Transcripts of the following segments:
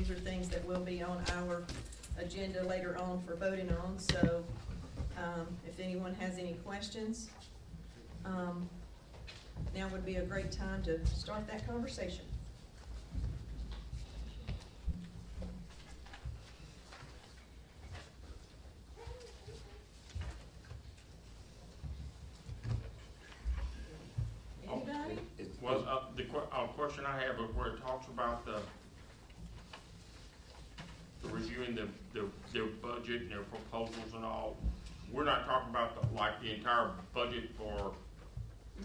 these are things that will be on our agenda later on for voting on, so, if anyone has any questions, now would be a great time to start that conversation. Anybody? Well, the question I have is where it talks about the reviewing their budget and their proposals and all. We're not talking about the entire budget for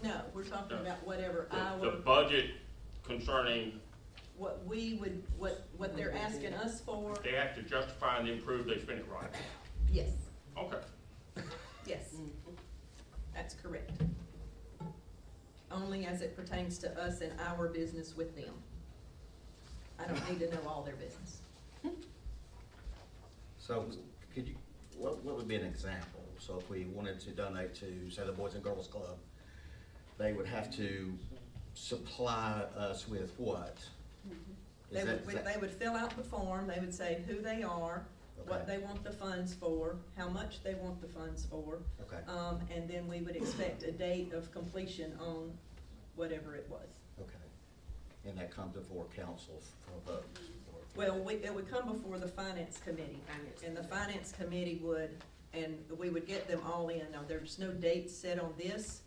No, we're talking about whatever the budget concerning, what we would, what they're asking us for. they have to justify and improve they spent it right. Yes, Okay. yes, that's correct. Only as it pertains to us and our business with them. I don't need to know all their business. So, could you, what would be an example? So if we wanted to donate to, say, the Boys and Girls Club, they would have to supply us with what? They Is would, that- they would fill out the form, they would say who they are, what Okay. they want the funds for, how much they want the funds for. Okay. And then we would expect a date of completion on whatever it was. Okay. And that comes before council for a vote? Well, it would come before the finance committee, and the finance committee would, and we would get them all in. Now, there's no date set on this,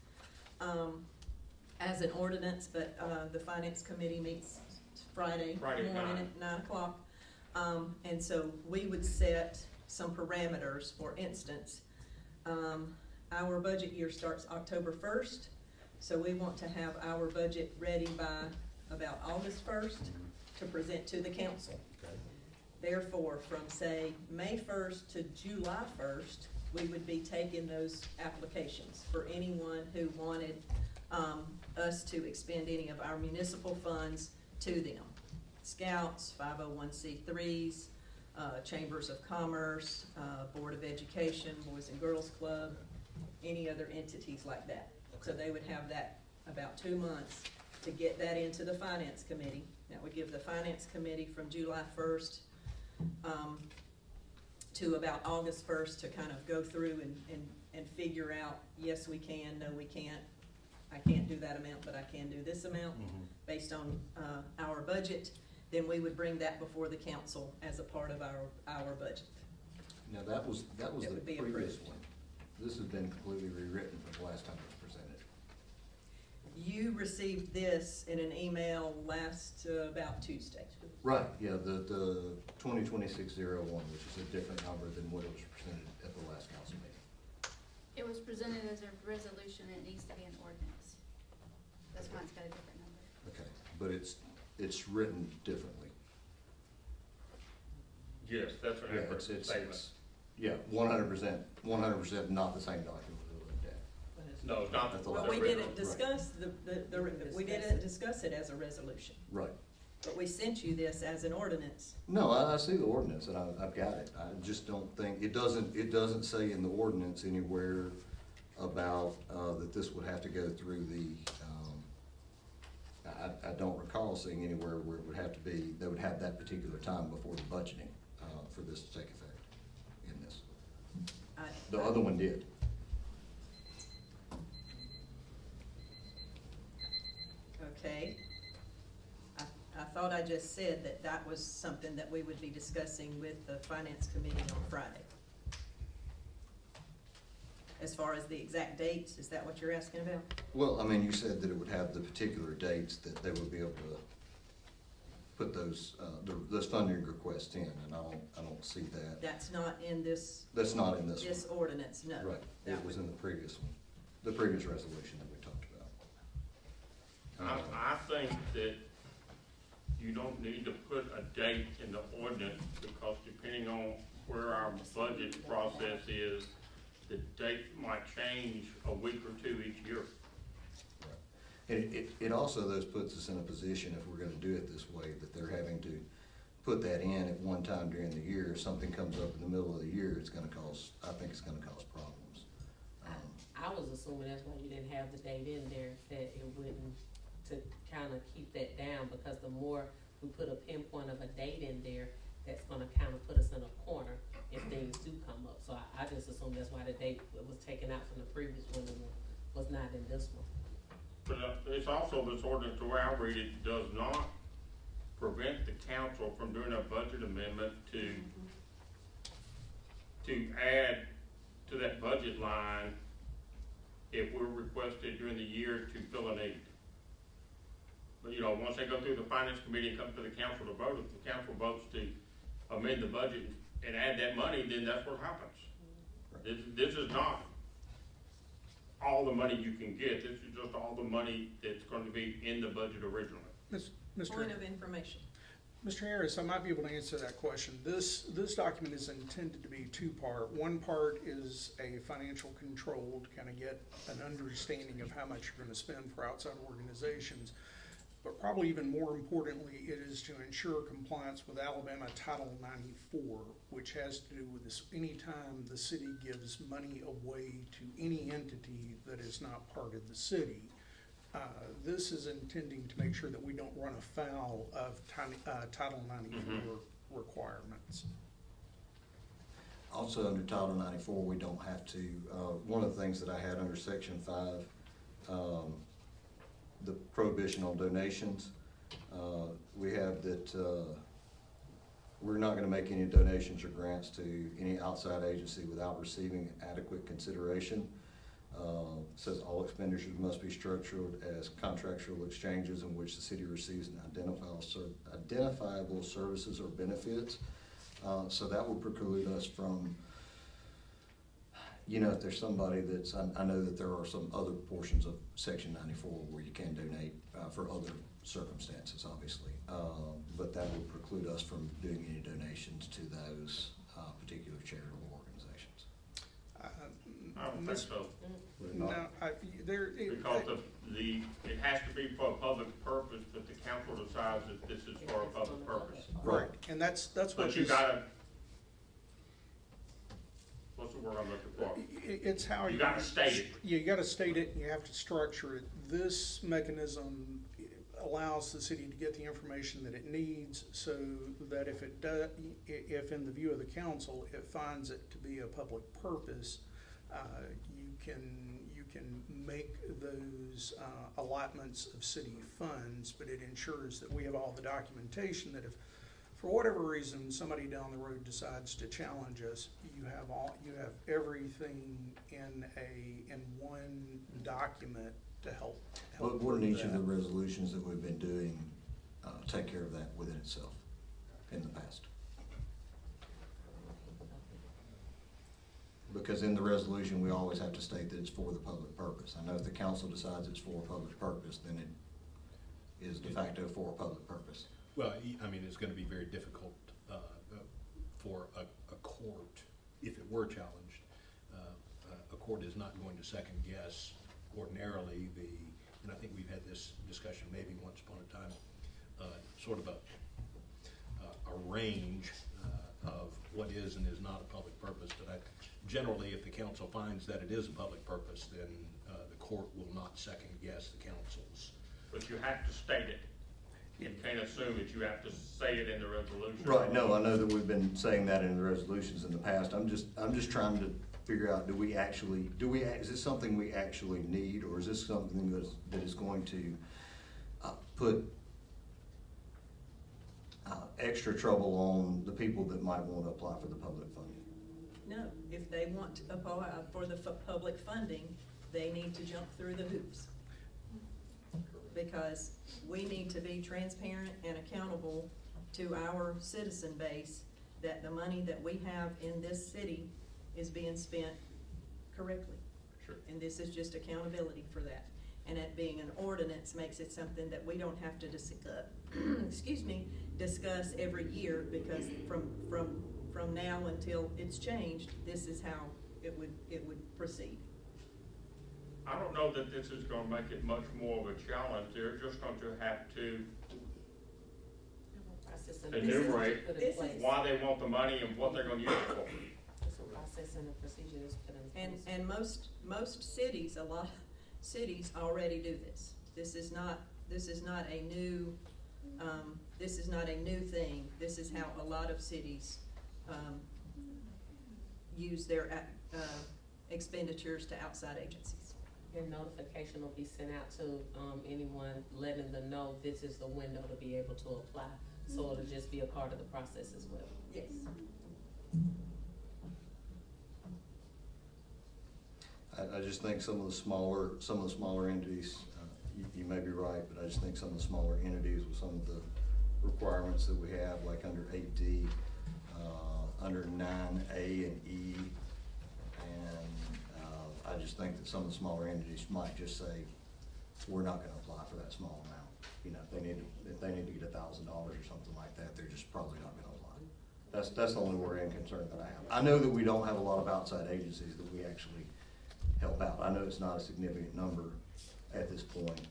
as an ordinance, but, the finance committee meets Friday Friday at morning 9. at 9 o'clock. And so we would set some parameters. For instance, our budget year starts October 1st, so we want to have our budget ready by about August 1st to present to the council. Okay. Therefore, from say May 1st to July 1st, we would be taking those applications for anyone who wanted us to expend any of our municipal funds to them. Scouts, 501c3s, Chambers of Commerce, Board of Education, Boys and Girls Club, any other entities like that. So they would have that about 2 months to get that into the finance committee. That would give the finance committee from July 1st to about August 1st to kind of go through and figure out, yes, we can, no, we can't. I can't do that amount, but I can do this amount based on our budget. Then we would bring that before the council as a part of our budget. Now, that was It the would be previous approved. one. This has been completely rewritten from the last time it was presented. You received this in an email last, about Tuesday. Right, yeah, the 2026-01, which is a different number than what it was presented at the last council meeting. It was presented as a resolution, and it needs to be an ordinance. That's why it's got a different number. Okay, but it's written differently. Yes, that's an Yeah, accurate statement. yeah, 100% not the same document we looked at. No, not That's the Well, last we read. didn't discuss we didn't discuss it as a resolution, Right. but we sent you this as an ordinance. No, I see the ordinance and I've got it. I just don't think, it doesn't say in the ordinance anywhere about, that this would have to go through the, I don't recall seeing anywhere where it would have to be, they would have that particular time before the budgeting, for this to take effect in this. The other one did. Okay. I thought I just said that that was something that we would be discussing with the finance committee on Friday. As far as the exact dates, is that what you're asking about? Well, I mean, you said that it would have the particular dates that they would be able to put those funding requests in, and I don't see that. That's not in this, That's not in this this one. ordinance, no. Right, That it was would- in the previous one, the previous resolution that we talked about. I think that you don't need to put a date in the ordinance, because depending on where our budget process is, the date might change a week or two each year. And it also, those puts us in a position, if we're gonna do it this way, that they're having to put that in at one time during the year. If something comes up in the middle of the year, I think it's gonna cause problems. I was assuming that's why you didn't have the date in there, that it wouldn't, to kind of keep that down, because the more we put a pinpoint of a date in there, that's gonna kind of put us in a corner if things do come up. So I just assume that's why the date was taken out from the previous one and was not in this one. But it's also this ordinance, the way I read it, does not prevent the council from doing a budget amendment to add to that budget line if we're requested during the year to fill a need. But, you know, once they go through the finance committee and come to the council to vote, if the council votes to amend the budget and add that money, then that's what happens. This is not all the money you can get, this is just all the money that's going to be in the budget originally. Point of information. Mr. Harris, I might be able to answer that question. This document is intended to be two-part. One part is a financial control to kind of get an understanding of how much you're going to spend for outside organizations. But probably even more importantly, it is to ensure compliance with Alabama Title 94, which has to do with this, anytime the city gives money away to any entity that is not part of the city. This is intending to make sure that we don't run afoul of Title 94 requirements. Also, under Title 94, we don't have to, one of the things that I had under Section 5, the prohibition on donations, we have that we're not gonna make any donations or grants to any outside agency without receiving adequate consideration. Says all expenditures must be structured as contractual exchanges in which the city receives an identifiable services or benefits. So that would preclude us from, you know, if there's somebody that's, I know that there are some other portions of Section 94 where you can donate for other circumstances, obviously. But that would preclude us from doing any donations to those particular charitable organizations. I don't think so, No, because it has to be for a public purpose, but the council decides that this is for a public purpose. right, and that's what But you this, gotta, what's the word I'm looking for? it's how You gotta state it. You gotta state it, and you have to structure it. This mechanism allows the city to get the information that it needs, so that if it does, if in the view of the council, it finds it to be a public purpose, you can make those allotments of city funds, but it ensures that we have all the documentation that if, for whatever reason, somebody down the road decides to challenge us, you have everything in one document to help. But wouldn't with each of the that. resolutions that we've been doing take care of that within itself in the past? Because in the resolution, we always have to state that it's for the public purpose. I know if the council decides it's for a public purpose, then it is de facto for a public purpose. Well, I mean, it's gonna be very difficult for a court, if it were challenged, a court is not going to second guess ordinarily and I think we've had this discussion maybe once upon a time, sort of a range of what is and is not a public purpose, but generally, if the council finds that it is a public purpose, then the court will not second guess the council's. But you have to state it. You can't assume that you have to say it in the resolution. Right, no, I know that we've been saying that in the resolutions in the past. I'm just trying to figure out, is this something we actually need, or is this something that is going to put extra trouble on the people that might want to apply for the public funding? No, if they want to apply for the public funding, they need to jump through the hoops. Because we need to be transparent and accountable to our citizen base that the money that we have in this city is being spent correctly. Sure. And this is just accountability for that. And it being an ordinance makes it something that we don't have to discuss every year, because from now until it's changed, this is how it would proceed. I don't know that this is gonna make it much more of a challenge. They're just going to have to Process and enumerate procedure put in this is- place. why they want the money and what they're gonna use it for. It's a process and a procedure that's put in place. And most cities, a lot of cities already do this. This is not a new this is not a new thing. This is how a lot of cities, use their, expenditures to outside agencies. Your notification will be sent out to, anyone, letting them know this is the window to be able to apply. So it'll just be a part of the process as well. Yes. I just think some of the smaller entities, you may be right, but I just think some of the smaller entities with some of the requirements that we have, like under 8D, under 9A and E, and I just think that some of the smaller entities might just say, we're not gonna apply for that small amount. You know, if they need to get $1,000 or something like that, they're just probably not gonna apply. That's the only worry and concern that I have. I know that we don't have a lot of outside agencies that we actually help out. I know it's not a significant number at this point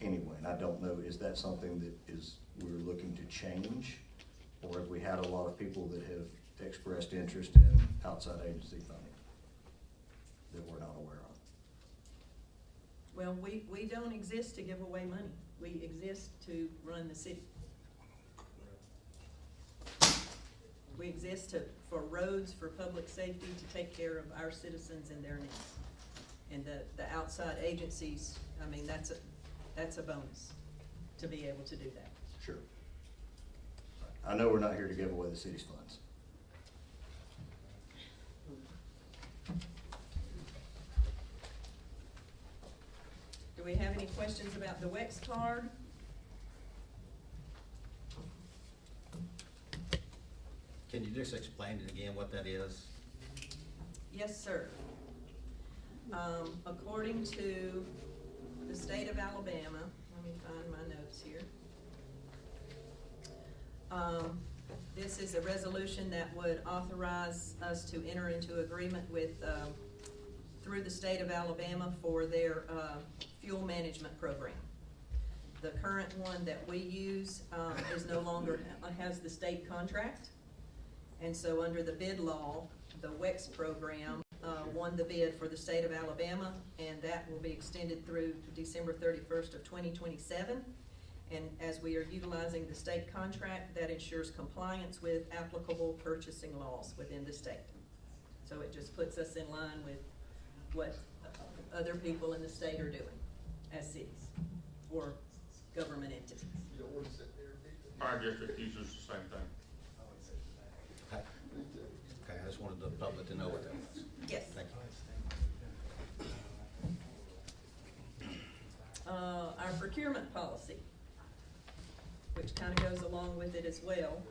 anyway, and I don't know, is that something that we're looking to change? Or have we had a lot of people that have expressed interest in outside agency funding that we're not aware of? Well, we don't exist to give away money. We exist to run the city. We exist for roads, for public safety, to take care of our citizens and their needs. And the outside agencies, I mean, that's a bonus to be able to do that. Sure. I know we're not here to give away the city's funds. Do we have any questions about the WEX card? Can you just explain it again, what that is? Yes, sir. According to the state of Alabama, let me find my notes here. This is a resolution that would authorize us to enter into agreement with, through the state of Alabama for their, fuel management program. The current one that we use, is no longer, has the state contract. And so under the bid law, the WEX program, won the bid for the state of Alabama, and that will be extended through December 31st of 2027. And as we are utilizing the state contract, that ensures compliance with applicable purchasing laws within the state. So it just puts us in line with what other people in the state are doing as cities or government entities. Our district uses the same thing. Okay, I just wanted the public to know what that was. Yes. Thank you. Our procurement policy, which kind of goes along with it as well,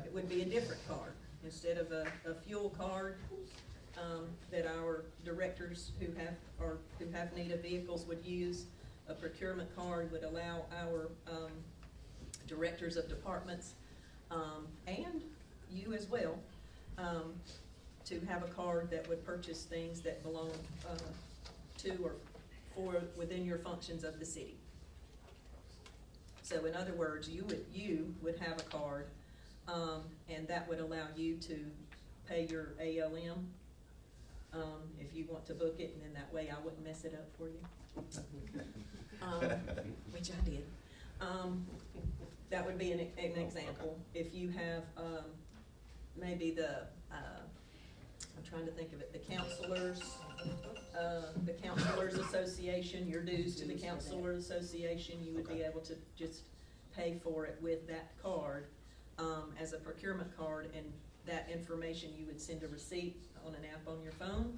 it would be a different card. Instead of a fuel card, that our directors who have need of vehicles would use, a procurement card would allow our, directors of departments, and you as well, to have a card that would purchase things that belong, to or for within your functions of the city. So in other words, you would have a card, and that would allow you to pay your ALM, if you want to book it, and then that way I wouldn't mess it up for you. Which I did. That would be an example. If you have, maybe I'm trying to think of it, the counselors association, your dues to the counselors association, you would be able to just pay for it with that card, as a procurement card, and that information you would send a receipt on an app on your phone,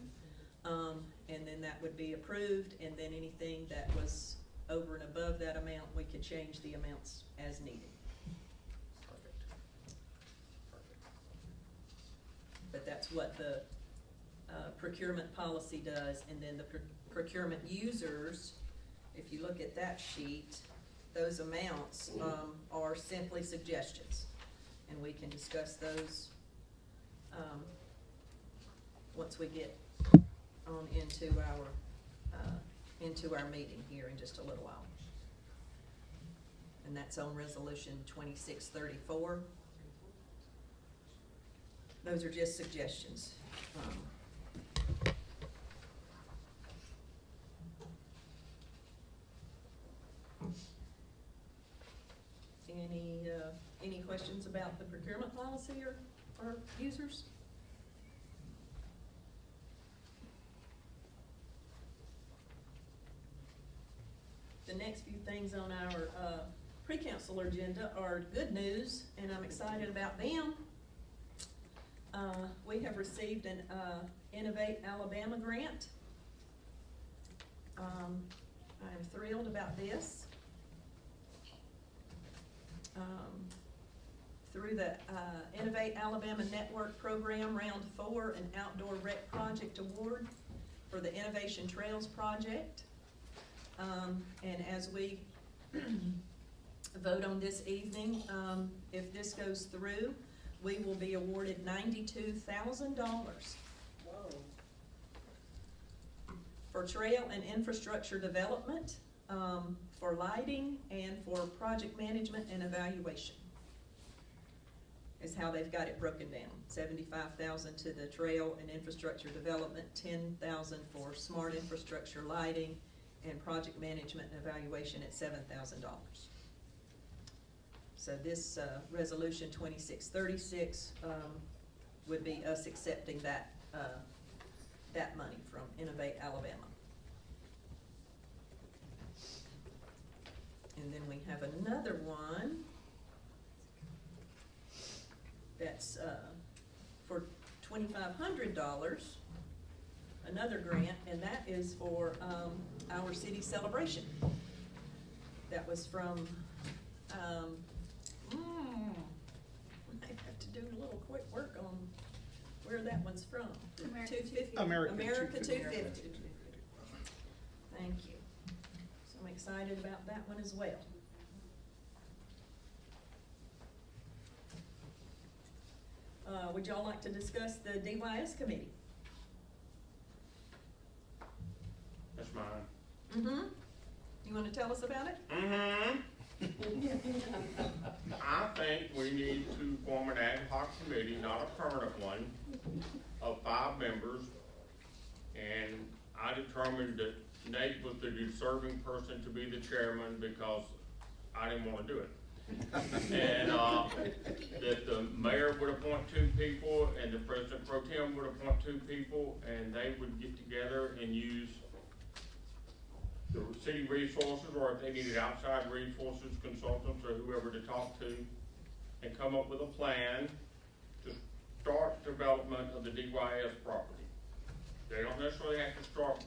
and then that would be approved, and then anything that was over and above that amount, we could change the amounts as needed. Perfect. Perfect. But that's what the procurement policy does, and then the procurement users, if you look at that sheet, those amounts are simply suggestions, and we can discuss those once we get on into our meeting here in just a little while. And that's on resolution 2634. Those are just suggestions. any questions about the procurement policy or users? The next few things on our pre-council agenda are good news, and I'm excited about them. We have received an Innovate Alabama grant. I'm thrilled about this. Through the Innovate Alabama Network Program, Round 4, an Outdoor Rec Project Award for the Innovation Trails Project. And as we vote on this evening, if this goes through, we will be awarded $92,000 for trail and infrastructure development, for lighting, and for project management and evaluation. Is how they've got it broken down. $75,000 to the trail and infrastructure development, $10,000 for smart infrastructure lighting, and project management and evaluation at $7,000. So this resolution 2636 would be us accepting that money from Innovate Alabama. And then we have another one that's for $2,500, another grant, and that is for our city celebration. That was from, I have to do a little quick work on where that one's from. America 250. 250. America 250. Thank you. So I'm excited about that one as well. Would y'all like to discuss the DYS committee? That's mine. Mm-hmm. You wanna tell us about it? Mm-hmm. I think we need to form an ad hoc committee, not a permanent one, of 5 members. And I determined that Nate was the deserving person to be the chairman because I didn't wanna do it. And, that the mayor would appoint 2 people and the president pro tem would appoint 2 people, and they would get together and use the city resources, or if they needed outside resources, consultants, or whoever to talk to, and come up with a plan to start development of the DYS property. They don't necessarily have to start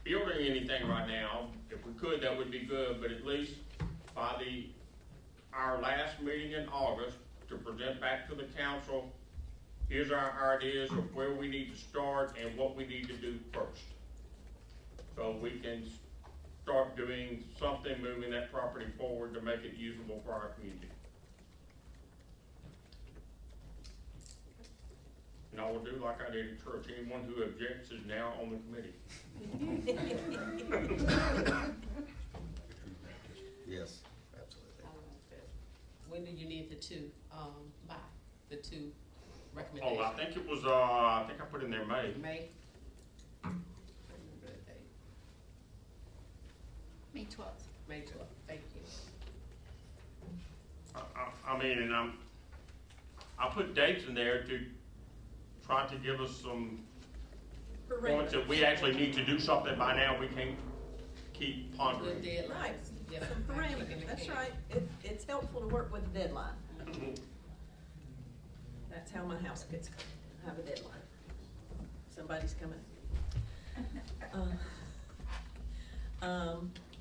building anything right now. If we could, that would be good, but at least by our last meeting in August, to present back to the council, here's our ideas of where we need to start and what we need to do first. So we can start doing something, moving that property forward to make it usable for our community. And I will do like I did at church, anyone who objects is now on the committee. Yes, absolutely. I like that. When do you need the 2 by? The 2 recommendations? Oh, I think it was, I think I put in there May. May? I remember that date. May 12th. May 12th, thank you. I mean, and I put dates in there to try to give us some points that we actually need to do something by now. We can't keep Good pondering. deadlines. Right, Yeah, some I'm keeping parameters, the that's can. right. It's helpful to work with a deadline. That's how my house gets, have a deadline. Somebody's coming.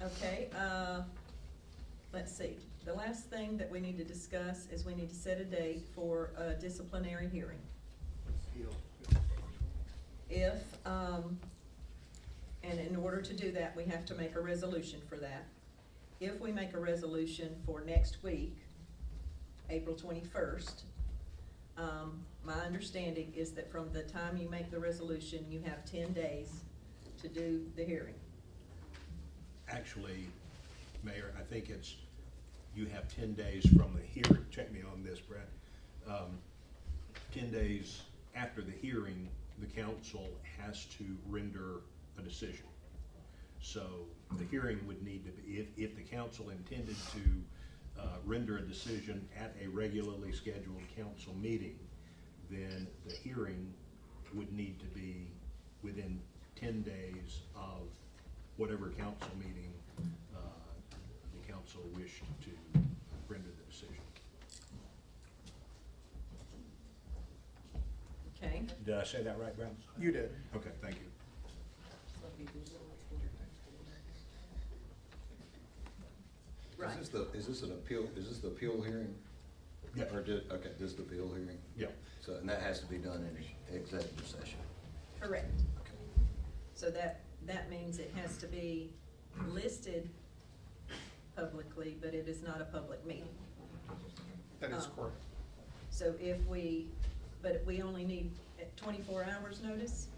Okay, let's see. The last thing that we need to discuss is we need to set a date for a disciplinary hearing. If, and in order to do that, we have to make a resolution for that. If we make a resolution for next week, April 21st, my understanding is that from the time you make the resolution, you have 10 days to do the hearing. Actually, Mayor, I think you have 10 days from the hearing, check me on this, Brad. 10 days after the hearing, the council has to render a decision. So the hearing would need to be, if the council intended to render a decision at a regularly scheduled council meeting, then the hearing would need to be within 10 days of whatever council meeting the council wished to render the decision. Okay, Did I say that right, Brown? You did. Okay, thank you. So if you do right. Is this an appeal, is this the appeal hearing? Yeah. Or did, okay, this is the appeal hearing? Yeah. So, and that has to be done in executive session? Correct. So that means it has to be listed publicly, but it is not a public meeting. That is correct. So but we only need 24 hours notice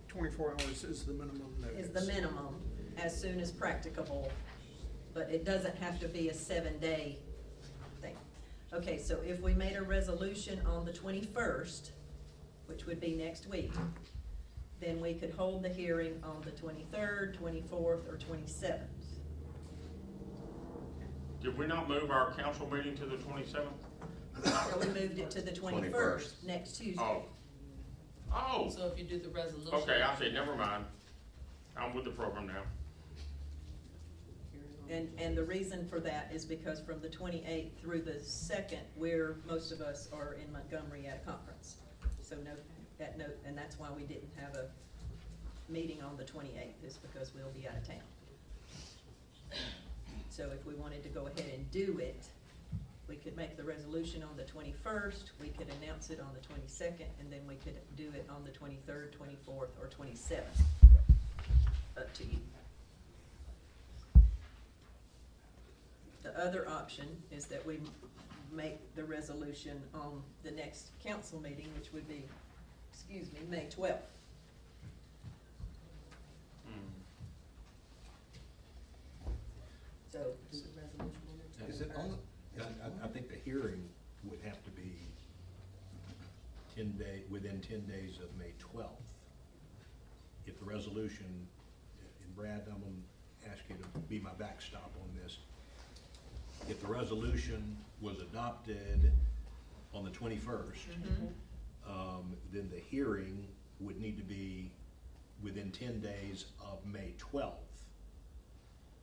24 hours is the minimum notice. is the minimum, as soon as practicable, but it doesn't have to be a 7-day thing. Okay, so if we made a resolution on the 21st, which would be next week, then we could hold the hearing on the 23rd, 24th, or 27th. Did we not move our council meeting to the 27th? So we moved it to the 21st, next Tuesday. Oh. Oh, So if you do the resolution. okay, I see, never mind. I'm with the program now. And the reason for that is because from the 28th through the 2nd, most of us are in Montgomery at a conference. So and that's why we didn't have a meeting on the 28th, is because we'll be out of town. So if we wanted to go ahead and do it, we could make the resolution on the 21st, we could announce it on the 22nd, and then we could do it on the 23rd, 24th, or 27th. Up to you. The other option is that we make the resolution on the next council meeting, which would be, May 12th. So, Do the resolution on the Is it on the? I think the hearing would have to be within 10 days of May 12th. If the resolution, and Brad, I'm gonna ask you to be my backstop on this. If the resolution was adopted on the 21st, then the hearing would need to be within 10 days of May 12th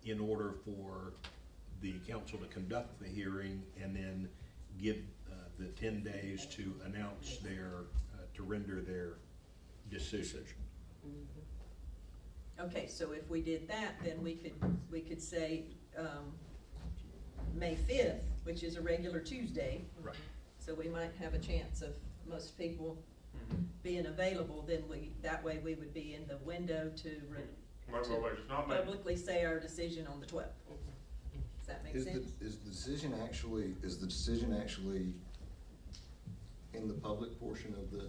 in order for the council to conduct the hearing and then give the 10 days to announce to render their decision. okay, so if we did that, then we could say, May 5th, which is a regular Tuesday. Right. So we might have a chance of most people being available, then that way we would be in the window to Wait, it's not May. publicly say our decision on the 12th. Does that make sense? Is the decision actually in the public portion of the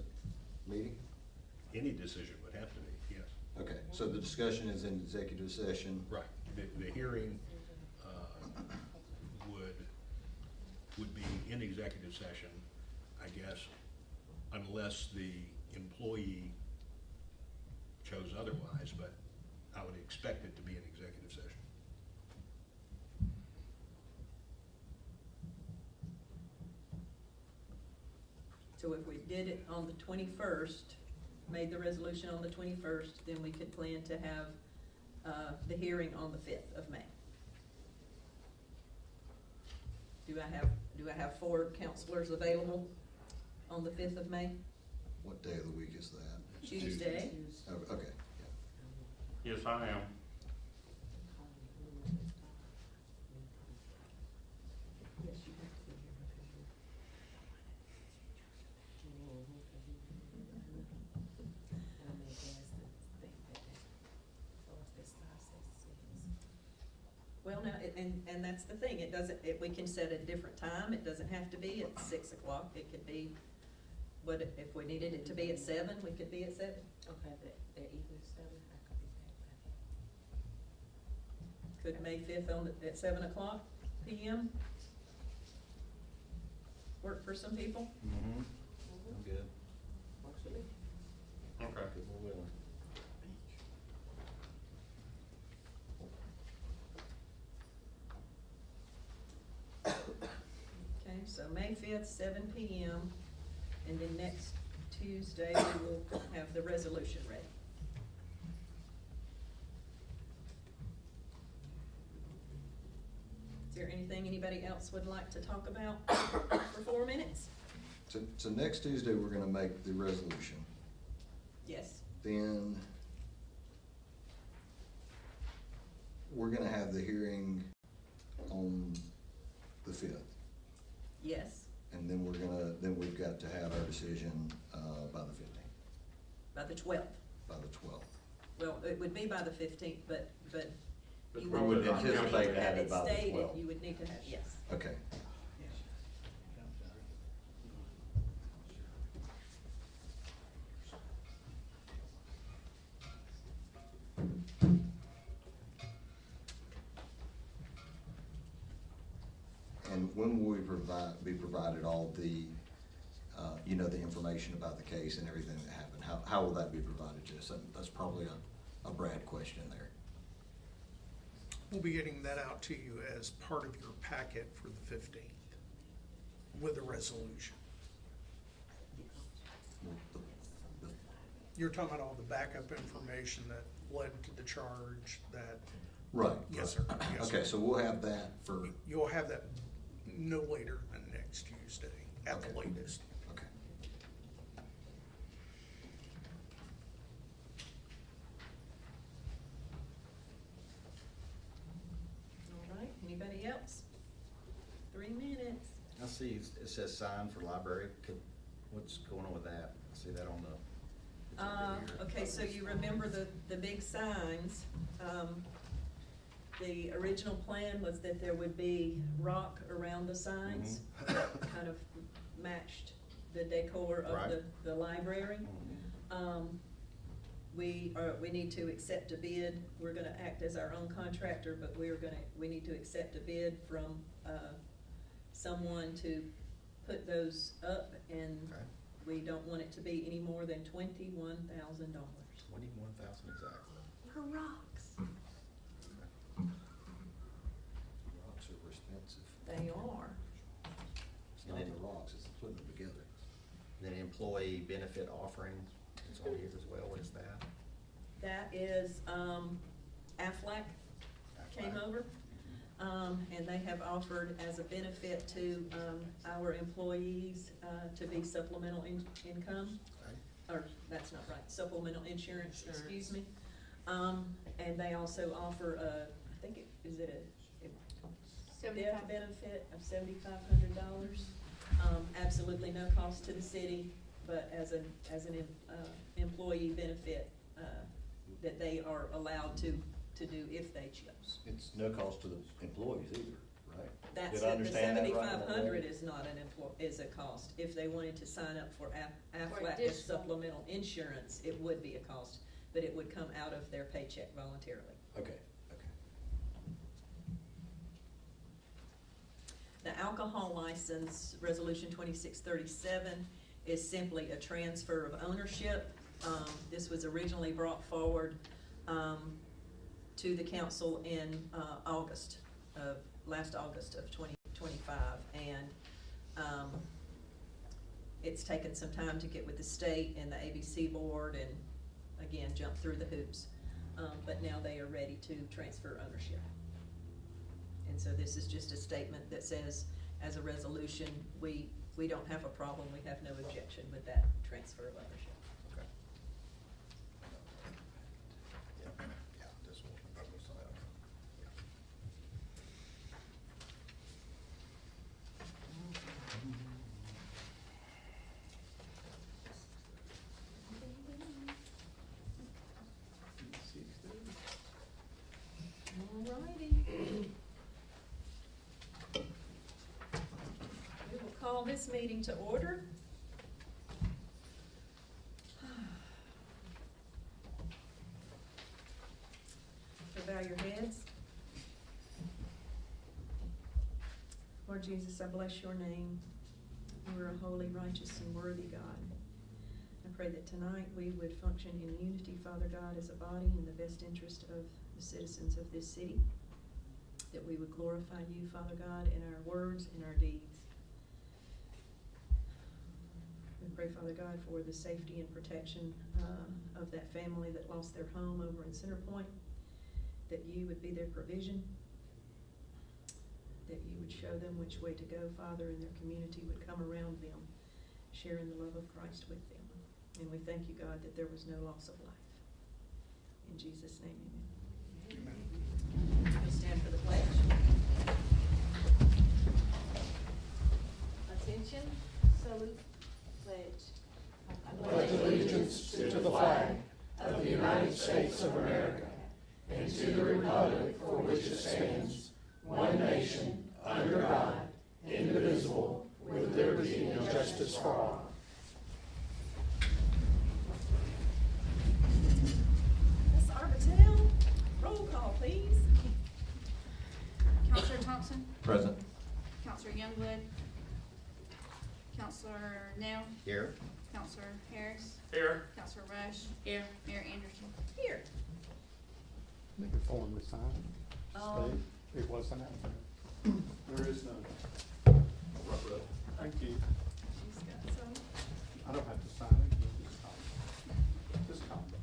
meeting? Any decision would have to be, yes. Okay, so the discussion is in executive session. Right. The hearing would be in executive session, I guess, unless the employee chose otherwise, but I would expect it to be an executive session. So if we did it on the 21st, made the resolution on the 21st, then we could plan to have the hearing on the 5th of May. Do I have 4 counselors available on the 5th of May? What day of the week is that? Tuesday. Oh, okay, yeah. Yes, I am. Well, now, and that's the thing, we can set a different time, it doesn't have to be at 6 o'clock, it could be, if we needed it to be at 7, we could be at 7. Okay, that evening 7, I could be back by then. Could May 5th at 7 o'clock PM work for some people? I'm good. Works for me. Okay. Good, we're willing. so May 5th, 7 PM, and then next Tuesday, we will have the resolution ready. Is there anything anybody else would like to talk about for 4 minutes? So next Tuesday, we're gonna make the resolution. Yes. Then we're gonna have the hearing on the 5th. Yes, And then then we've got to have our decision, by the 15th, by the 12th. by the 12th. Well, it would be by the 15th, but But you we would would need to anticipate have having it it by the stated, 12th. you would need to have, yes. Okay. And when will we be provided all the, the information about the case and everything that happened? How will that be provided to us? That's probably a Brad question there. We'll be getting that out to you as part of your packet for the 15th with a resolution. You're talking about all the backup information that led to the charge that, Right. yes, sir. Yes, sir. Okay, so we'll have that for, You'll have that no later than next Tuesday at the Okay. latest. okay. All right, anybody else? 3 minutes. I see it says sign for library. What's going on with that? I see that on the. it's over here. Okay, so you remember the big signs. The original plan was that there would be rock around the signs that kind of matched the decor of Right. the library. Mhm. We need to accept a bid. We're gonna act as our own contractor, but we need to accept a bid from, someone to put those up, and Okay. we don't want it to be any more than $21,000. 21,000 exactly. For rocks. Rocks are expensive. They are. It's not the rocks, it's putting them together. Then employee benefit offering is on here as well. What is that? That is, Aflac came Aflac. over, and they have offered as a benefit to, our employees, to be supplemental income. Okay. Or, that's not right, supplemental insurance, excuse me. And they also offer I think is it a death 75. benefit of $7,500. Absolutely no cost to the city, but as an employee benefit, that they are allowed to do if they choose. It's no cost to the employees either, right? That's Did I it, the understand that right? $7,500 is not is a cost. If they wanted to sign up for Aflac as additional. supplemental insurance, it would be a cost, but it would come out of their paycheck voluntarily. Okay. The alcohol license, Resolution 2637, is simply a transfer of ownership. This was originally brought forward to the council in last August of 2025, and it's taken some time to get with the state and the ABC board and, again, jump through the hoops. But now they are ready to transfer ownership. And so this is just a statement that says, as a resolution, we don't have a problem, we have no objection with that transfer of ownership. Okay. Yeah, this one. Alrighty. We will call this meeting to order. So bow your heads. Lord Jesus, I bless your name. You are a holy, righteous, and worthy God. I pray that tonight we would function in unity, Father God, as a body in the best interest of the citizens of this city. That we would glorify you, Father God, in our words and our deeds. pray, Father God, for the safety and protection of that family that lost their home over in Center Point, that you would be their provision, that you would show them which way to go, Father, and their community would come around them, sharing the love of Christ with them. And we thank you, God, that there was no loss of life. In Jesus' name, amen. We'll stand for the pledge. Attention, salute, pledge. I pledge allegiance to the flag of the United States of America and to the republic for which it stands, one nation, under God, indivisible, with liberty and justice for all. Ms. Arbitel, roll call, please. Counselor Thompson, Present. Counselor Youngblood, Counselor Nell, Here? Counselor Harris, Here, Counselor Rush. Here. Mayor Anderson. Here. Make a form to sign. Um, It wasn't out there. There is none. Thank you. She's got some. I don't have to sign it, you just copy. Just copy.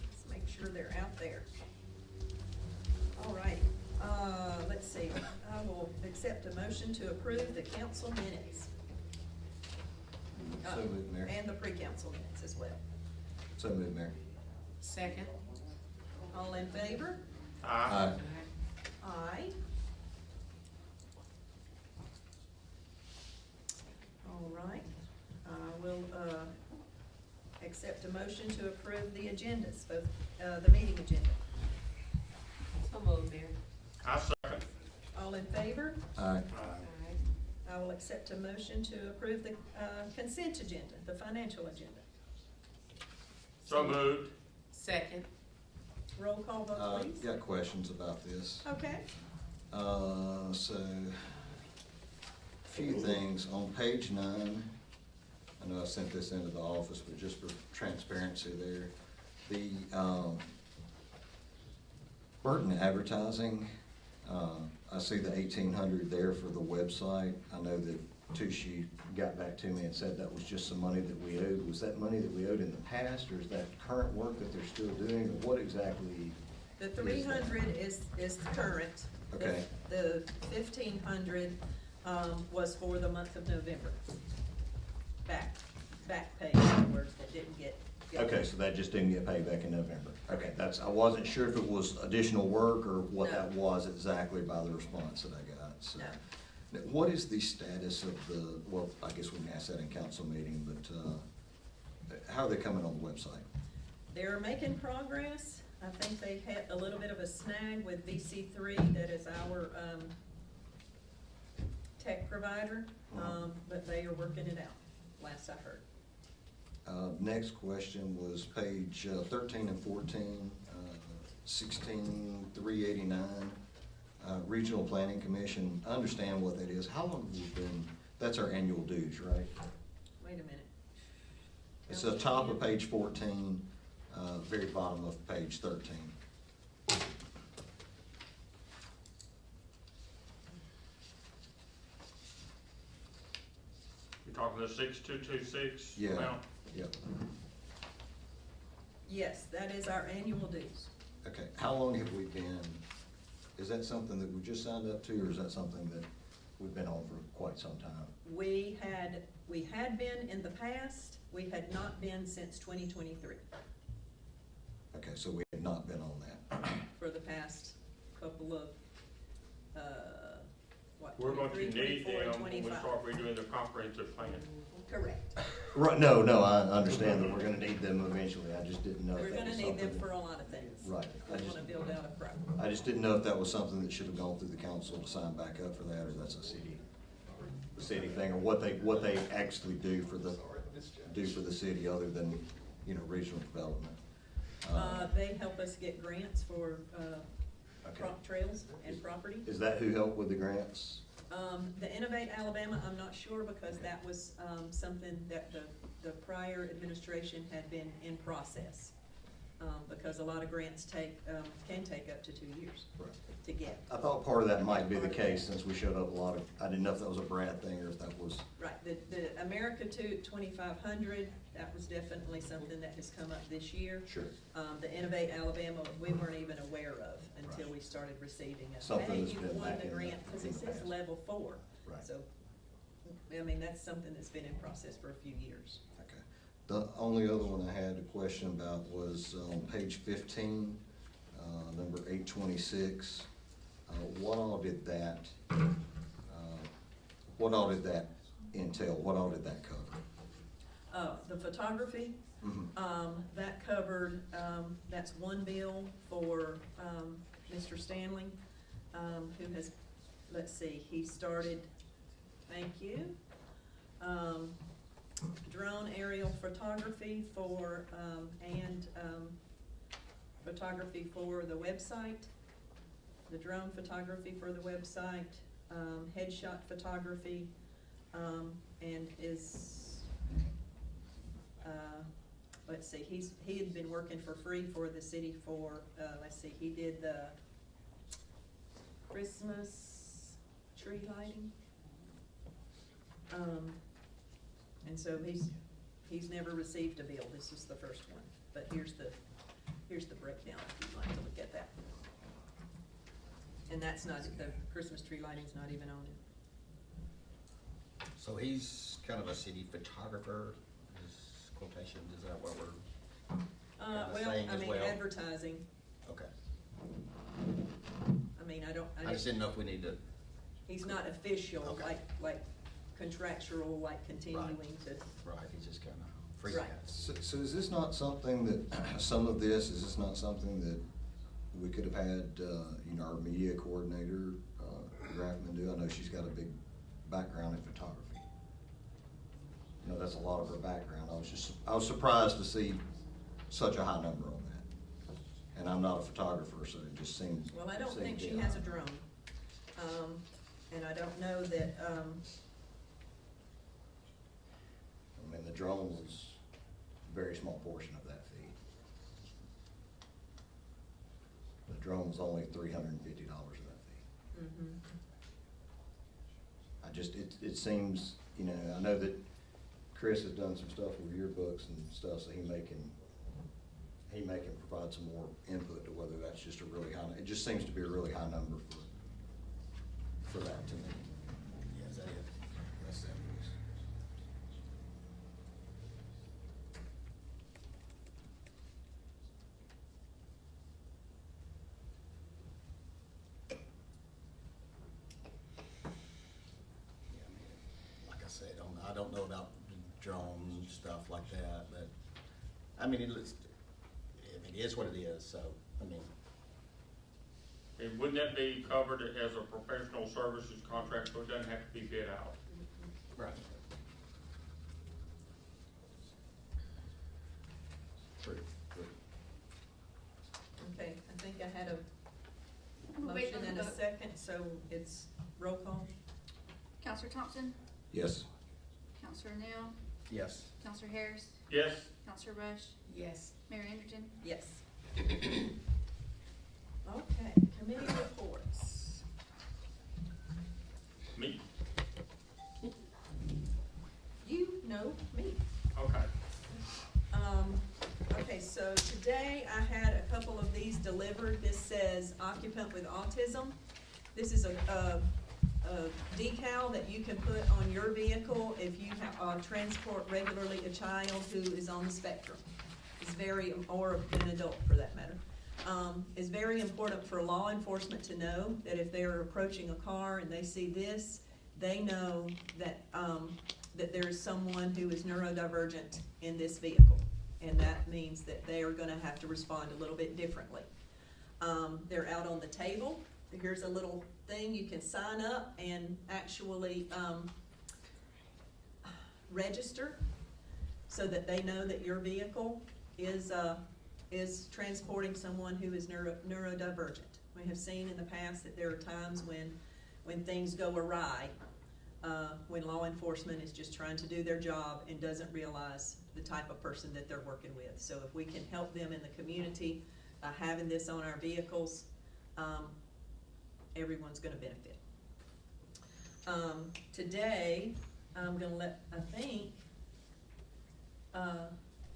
Let's make sure they're out there. All right, let's see. I will accept a motion to approve the council minutes. So moved, Mayor. And the pre-council minutes as well. So moved, Mayor. Second. All in favor? aye. Aye. All right, I will, accept a motion to approve the agendas, both, the meeting agenda. So moved, Mayor. I second. All in favor? Aye. I will accept a motion to approve the, consent agenda, the financial agenda. So moved. Second. Roll call vote, please. Got questions about this. Okay. So, a few things. On page 9, I know I sent this into the office, but just for transparency there, the Burton Advertising, I see the 1,800 there for the website. I know that Tushy got back to me and said that was just some money that we owed. Was that money that we owed in the past, or is that current work that they're still doing, or what exactly? The 300 is current. The- Okay. The 1,500, was for the month of November. Back pay, in other words, that didn't get. Okay, so that just didn't get paid back in November. Okay, I wasn't sure if it was additional work or what No. that was exactly by the response that I got, so. No. Now, what is the status of well, I guess we can ask that in council meeting, but, how are they coming on the website? They're making progress. I think they had a little bit of a snag with VC3, that is our, tech provider, but they are working it out, last I heard. Next question was page 13 and 14, 16,389, Regional Planning Commission. I understand what that is. How long have we been, that's our annual dues, right? Wait a minute. It's the top of page 14, very bottom of page 13. You're talking the 6226 Yeah. amount? Yep. Yes, that is our annual dues. Okay, how long have we been, is that something that we just signed up to, or is that something that we've been on for quite some time? We had been in the past, we had not been since 2023, Okay, so we have not been on that. for the past couple of, We're going to 23, need 24, them when we 25. start redoing the comprehensive plan. Correct. Right, no, I understand that we're gonna need them eventually, I just didn't know if We're that gonna was need them something- for a lot of things. Right. We wanna build out a program. I just didn't know if that was something that should have gone through the council to sign back up for that, or that's a city thing, or what they actually do for the city other than, regional development. They help us get grants for, Okay. trails and property. Is that who helped with the grants? The Innovate Alabama, I'm not sure, because that was, something that the prior administration had been in process. because a lot of grants can take up to 2 years Right. to get. I thought part of that might be the case since we showed up a lot of, I didn't know if that was a Brad thing or if that was, Right, the America 2500, that was definitely something that has come up this year. sure, The Innovate Alabama, we weren't even aware of until Right. we started receiving it. Something Hey, that's you been won back the in grant, because it in the says past. level 4. Right. So, I mean, that's something that's been in process for a few years. okay. The only other one I had a question about was on page 15, number 826. What all did that entail? What all did that cover? The photography, Mhm. that covered, that's one bill for, Mr. Stanley, who has, let's see, he started, thank you. Drone aerial photography for, photography for the website, the drone photography for the website, headshot photography, and is, let's see, he had been working for free for the city for, let's see, he did the Christmas tree lighting. And so he's never received a bill, this is the first one, but here's the breakdown if you'd like to look at that. And that's not, the Christmas tree lighting's not even on it. So he's kind of a city photographer, is quotation, is that what we're kinda Well, saying I as mean, well? advertising, Okay. I mean, I just didn't know if we need to, he's not official, Okay. like contractual, like continuing to, right, he's just kind of Right. freelance. So is this not something that, some of this, is this not something that we could have had, our media coordinator, Grafman do? I know she's got a big background in photography. That's a lot of her background. I was surprised to see such a high number on that. And I'm not a photographer, so it just seems. well, I don't seemed think to she be has a high. drone. And I don't know that, I mean, the drone was a very small portion of that fee. The drone was only $350 of that fee. mhm. It seems, I know that Chris has done some stuff with yearbooks and stuff, so he may can provide some more input to whether that's just a really high, it just seems to be a really high number for that to me. Yeah, is that it? That's it. Yeah, I mean, like I said, I don't know about drones and stuff like that, but, I mean, it is what it is, so, I mean, And wouldn't that be covered as a professional services contract, so it doesn't have to be bid out? right. True, true. Okay, I think I had a Wait, motion and a vote. second, so it's roll call. Counselor Thompson, Yes. Counselor Neal, Yes. Counselor Harris, Yes, Counselor Rush, Yes. Mayor Anderson. Yes. Okay, committee reports. me, You know me. okay. Okay, so today I had a couple of these delivered. This says occupant with autism. This is a decal that you can put on your vehicle if you transport regularly a child who is on the spectrum. It's or an adult for that matter. It's very important for law enforcement to know that if they're approaching a car and they see this, they know that, that there is someone who is neurodivergent in this vehicle. And that means that they are gonna have to respond a little bit differently. They're out on the table. Here's a little thing, you can sign up and actually, register so that they know that your vehicle is transporting someone who is neurodivergent. We have seen in the past that there are times when things go awry, when law enforcement is just trying to do their job and doesn't realize the type of person that they're working with. So if we can help them in the community by having this on our vehicles, everyone's gonna benefit. Today, I'm gonna let, I think,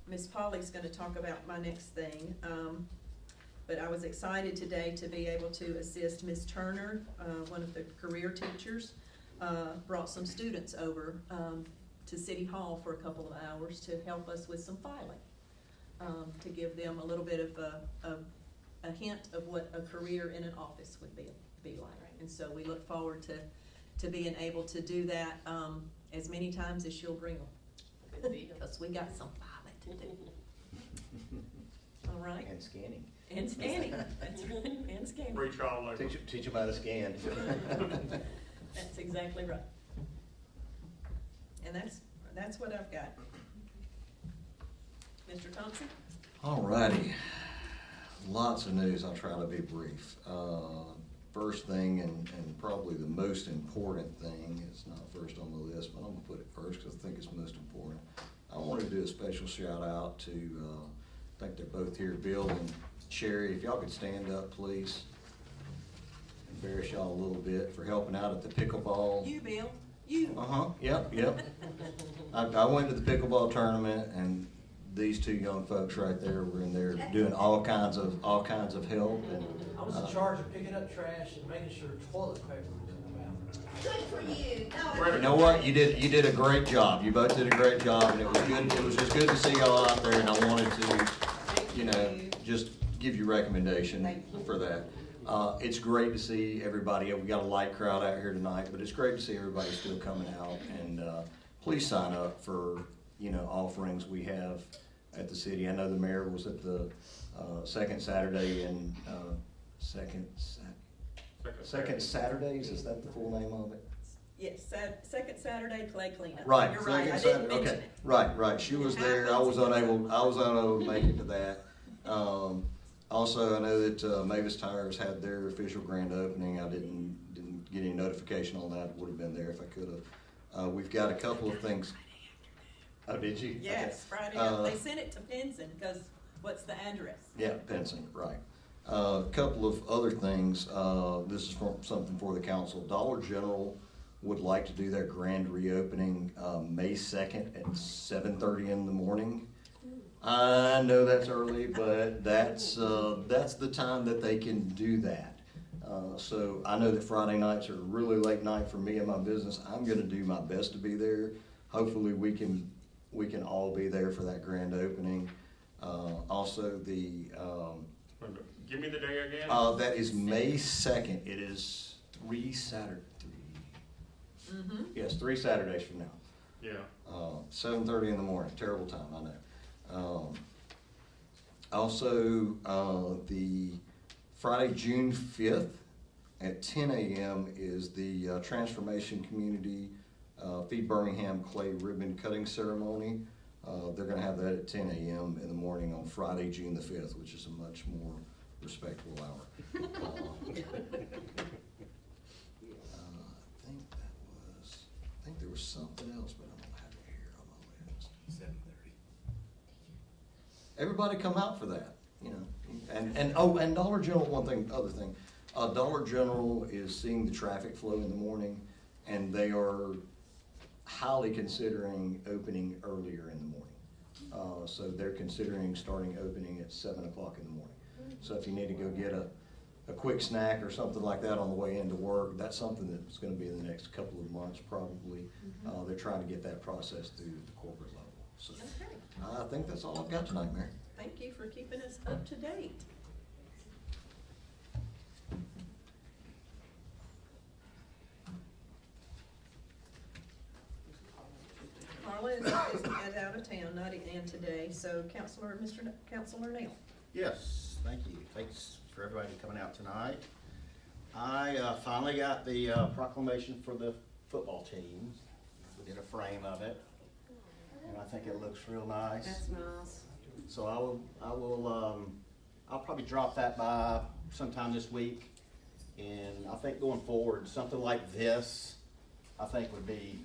Miss Polly's gonna talk about my next thing. But I was excited today to be able to assist Miss Turner, one of the career teachers, brought some students over, to City Hall for a couple of hours to help us with some filing, to give them a little bit of a hint of what a career in an office would be like. And so we look forward to being able to do that, as many times as she'll bring them, because we got some filing to do. All right? And scanning. And scanning, that's right, and scanning. Free child labor. Teach them how to scan. That's exactly right. And that's what I've got. Mr. Thompson? All righty. Lots of news. I'll try to be brief. First thing, and probably the most important thing, it's not first on the list, but I'm gonna put it first because I think it's most important. I want to do a special shout out to, I think they're both here, Bill and Sherry. If y'all could stand up, please. Embarrass y'all a little bit for helping out at the pickleball. You, Bill, you. Yep. I went to the pickleball tournament, and these two young folks right there were in there doing all kinds of help. And I was in charge of picking up trash and making sure toilet paper was in the bathroom. Good for you. you know what? You did a great job. You both did a great job, and it was good. It was just good to see y'all out there, and I wanted to, just give you recommendation for that. It's great to see everybody. We got a light crowd out here tonight, but it's great to see everybody still coming out. And please sign up for offerings we have at the city. I know the mayor was at the second Saturday and second Saturdays. Is that the full name of it? Yes, second Saturday clay cleanup. Right. You're right, I second didn't Saturday. mention Okay. it. Right. She was there. I was unable to make it to that. Also, I know that Mavis Tires had their official grand opening. I didn't get any notification on that. Would have been there if I could have. We've got a couple of things. Oh, did you? Yes, Okay. Friday. They sent it to Pinson, because what's the address? Yeah, Pinson, right. A couple of other things. This is something for the council. Dollar General would like to do their grand reopening May 2nd at 7:30 in the morning. I know that's early, but that's the time that they can do that. So I know that Friday nights are a really late night for me and my business. I'm gonna do my best to be there. Hopefully we can all be there for that grand opening. Also the, Give me the day again. that is May 2nd. It is 3 Saturdays. Mm-hmm. Yes, 3 Saturdays from now. Yeah. 7:30 in the morning, terrible time, I know. Also, the Friday, June 5th at 10 a.m. is the Transformation Community Feed Birmingham Clay Ribbon Cutting Ceremony. They're gonna have that at 10 a.m. in the morning on Friday, June the 5th, which is a much more respectable hour. I think there was something else, but I don't have it here on my list. 7:30. Everybody come out for that, and Dollar General, other thing, Dollar General is seeing the traffic flow in the morning, and they are highly considering opening earlier in the morning. So they're considering starting opening at 7 o'clock in the morning. So if you need to go get a quick snack or something like that on the way into work, that's something that's gonna be in the next couple of months probably. They're trying to get that process through the corporate level. So Okay, I think that's all I've got tonight, Mary. thank you for keeping us up to date. Carla is out of town, not in today, so Councilor Neal. Yes, thank you. Thanks for everybody coming out tonight. I finally got the proclamation for the football team. We did a frame of it, and I think it looks real nice. That's nice. So I'll probably drop that by sometime this week. And I think going forward, something like this I think would be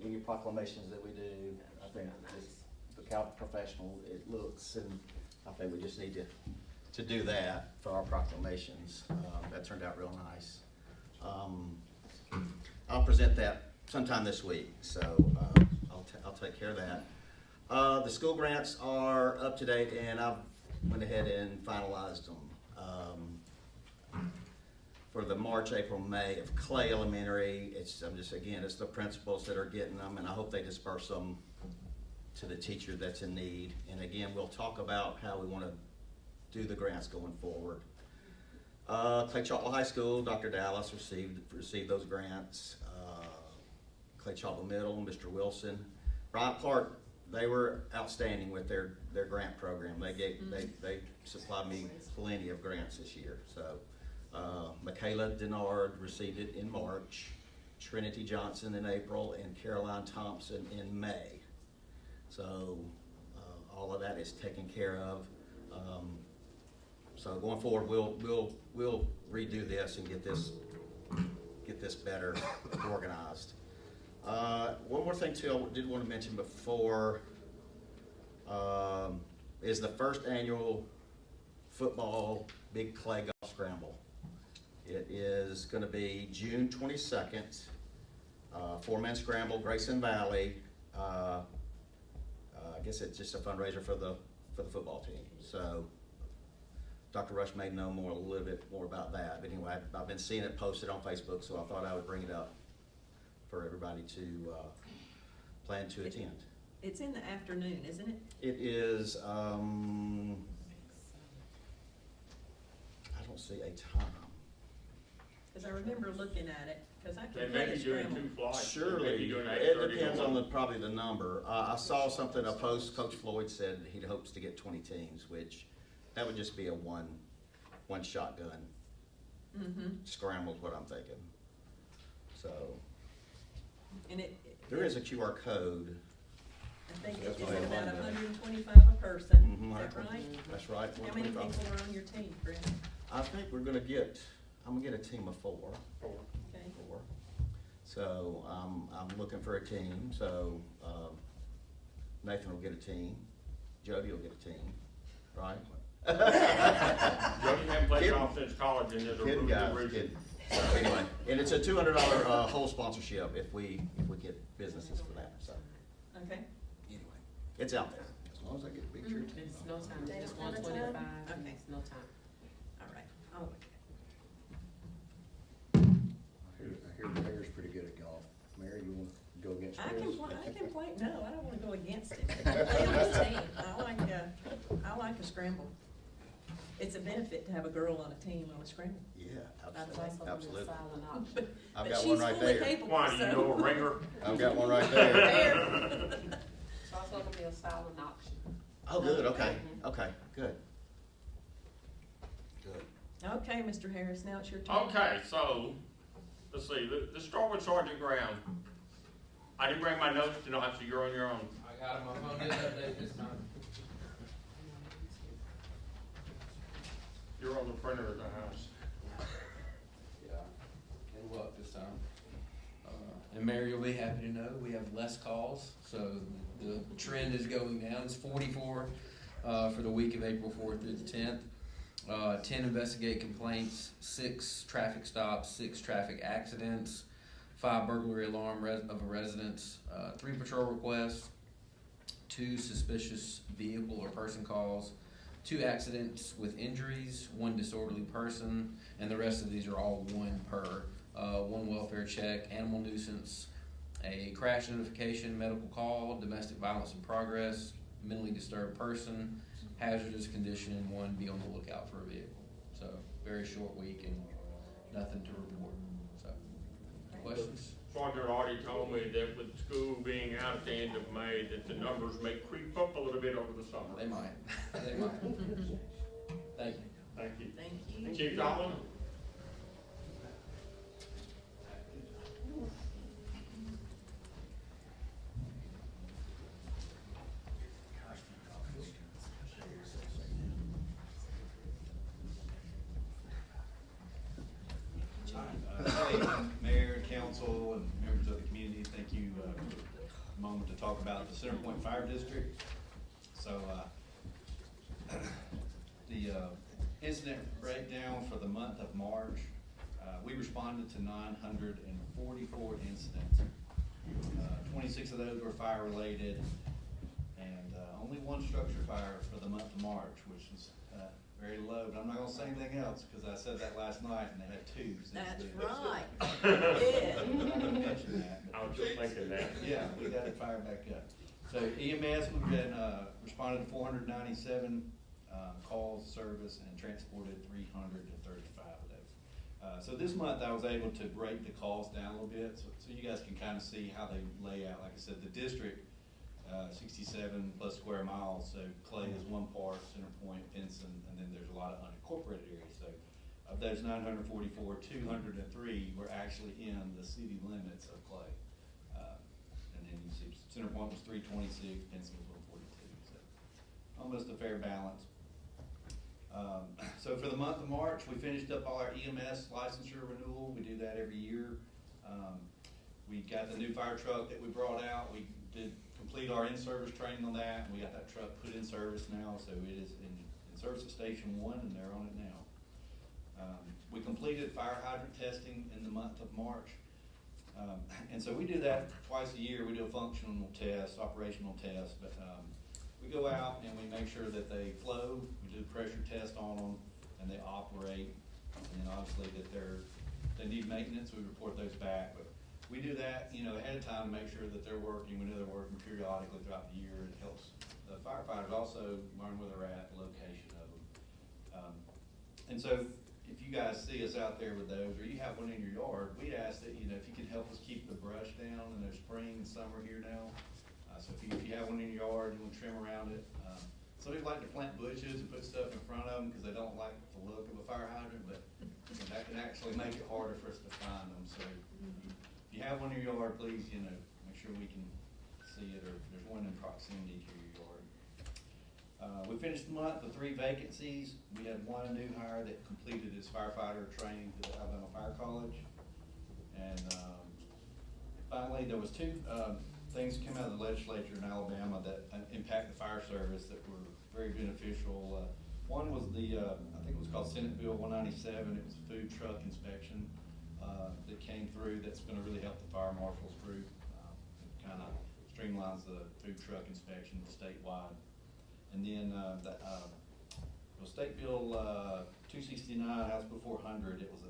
any proclamations that we do. I think just look how professional it looks, and I think we just need to do that for our proclamations. That turned out real nice. I'll present that sometime this week, so I'll take care of that. The school grants are up to date, and I've went ahead and finalized them. For the March, April, May of Clay Elementary, it's the principals that are getting them, and I hope they disperse them to the teacher that's in need. And again, we'll talk about how we want to do the grants going forward. Clay Chalkville High School, Dr. Dallas received those grants. Clay Chalkville Middle, Mr. Wilson. Bryant Park, they were outstanding with their grant program. They supplied me plenty of grants this year. So Michaela Denard received it in March, Trinity Johnson in April, and Caroline Thompson in May. So all of that is taken care of. So going forward, we'll redo this and get this better organized. One more thing too, I did want to mention before, is the first annual football Big Clay Golf Scramble. It is going to be June 22nd, 4-man scramble, Grayson Valley. I guess it's just a fundraiser for the football team. So Dr. Rush may know a little bit more about that. But anyway, I've been seeing it posted on Facebook, so I thought I would bring it up for everybody to plan to attend. It's in the afternoon, isn't it? It is, I don't see a time. Because I remember looking at it, because I They can may play be a doing scramble. 2 flights. They may Surely, be doing it 8:30 depends on to 1. probably the number. I saw something, a post, Coach Floyd said he hopes to get 20 teams, which that would just be a one shotgun Mm-hmm. scramble is what I'm thinking. So, And there is a QR code. I think That's it's why I about wondered. 125 a person, Mhm, is that right? That's right, How many 125. people are on your team, Chris? I think I'm gonna get a team of 4. Okay. So, I'm looking for a team, so, Nathan will get a team, Jody will get a team, right? Jody hadn't played Kid- golf since college and is a Kidding, really guys, good reason. kidding. So anyway, and it's a $200 whole sponsorship if we get businesses for that, so, Okay. anyway, it's out there. As long as I get a picture. it's It's fine. no time, They it's don't have a time? 125, and Okay. it's no time. All right. I'll look I hear the mayor's pretty good at golf. Mayor, you want to go against at Chris? it. I can play, no, I don't want to go against him. I can play on his team. I like a scramble. It's a benefit to have a girl on a team on a scramble. Yeah, That's absolutely, also a absolutely. silent option. But I've but got she's one right fully there. capable, Why, do you know a so. ringer? I've got one right there. There. It's also gonna be a silent auction. Oh, good, okay, okay, good. Good. Okay, Mr. Harris, now it's your turn. Okay, so, let's see, let's start with Sergeant Graham. I didn't bring my notes tonight, so you're on your own. I got it, my phone didn't update this time. You're on the printer at the house. Yeah, it'll up this time. And Mayor, you'll be happy to know, we have less calls, so the trend is going down. It's 44 for the week of April 4th through the 10th. 10 investigate complaints, 6 traffic stops, 6 traffic accidents, 5 burglary alarm of a residence, 3 patrol requests, 2 suspicious vehicle or person calls, 2 accidents with injuries, 1 disorderly person, and the rest of these are all 1 per. 1 welfare check, animal nuisance, a crash notification, medical call, domestic violence in progress, mentally disturbed person, hazardous condition, and 1 be on the lookout for a vehicle. So very short week and nothing to report. So questions? Sergeant already told me that with school being out at the end of May, that the numbers may creep up a little bit over the summer. They might. They might. Thank you. Thank you. Thank you. Chief Donlin? Mayor, council, and members a moment to talk about the Center Point Fire District. So, the incident breakdown for the month of March, we responded to 944 incidents. 26 of those were fire-related, and only one structure fire for the month of March, which is very low. But I'm not gonna say anything else, because I said that last night, and they had two. since That's then. right. I'm not gonna mention that. I was just thinking that. Yeah, we got it fired back up. So EMS, we've been, responded to 497 calls, service, and transported 335 of those. So this month I was able to break the calls down a little bit, so you guys can kind of see how they lay out. Like I said, the district, 67 plus square miles, so Clay is one part, Center Point, Pinson, and then there's a lot of unincorporated areas. So of those 944, 203 were actually in the city limits of Clay. And then you see Center Point was 326, Pinson was 142, so almost a fair balance. So for the month of March, we finished up all our EMS licensure renewal. We do that every year. We got the new fire truck that we brought out. We did complete our in-service training on that, and we got that truck put in service now, so it is in service at Station 1, and they're on it now. We completed fire hydrant testing in the month of March. And so we do that twice a year. We do a functional test, operational test, but we go out and we make sure that they flow. We do a pressure test on them, and they operate. And then obviously that they need maintenance, we report those back. But we do that, ahead of time to make sure that they're working. We know they're working periodically throughout the year. It helps the firefighters also learn where they're at, the location of them. And so if you guys see us out there with those, or you have one in your yard, we'd ask that, if you can help us keep the brush down in the spring and summer here now. So if you have one in your yard, you want to trim around it. Some people like to plant bushes and put stuff in front of them because they don't like the look of a fire hydrant, but that can actually make it harder for us to find them. So if you have one in your yard, please, make sure we can see it, or if there's one in proximity to your yard. We finished the month with 3 vacancies. We had one new hire that completed his firefighter training through the Alabama Fire College. And finally, there was 2 things that came out of the legislature in Alabama that impact the fire service that were very beneficial. One was I think it was called Senate Bill 197. It was a food truck inspection that came through that's going to really help the fire marshal's group. It kind of streamlines the food truck inspection statewide. And then State Bill 269, House Bill 400, it was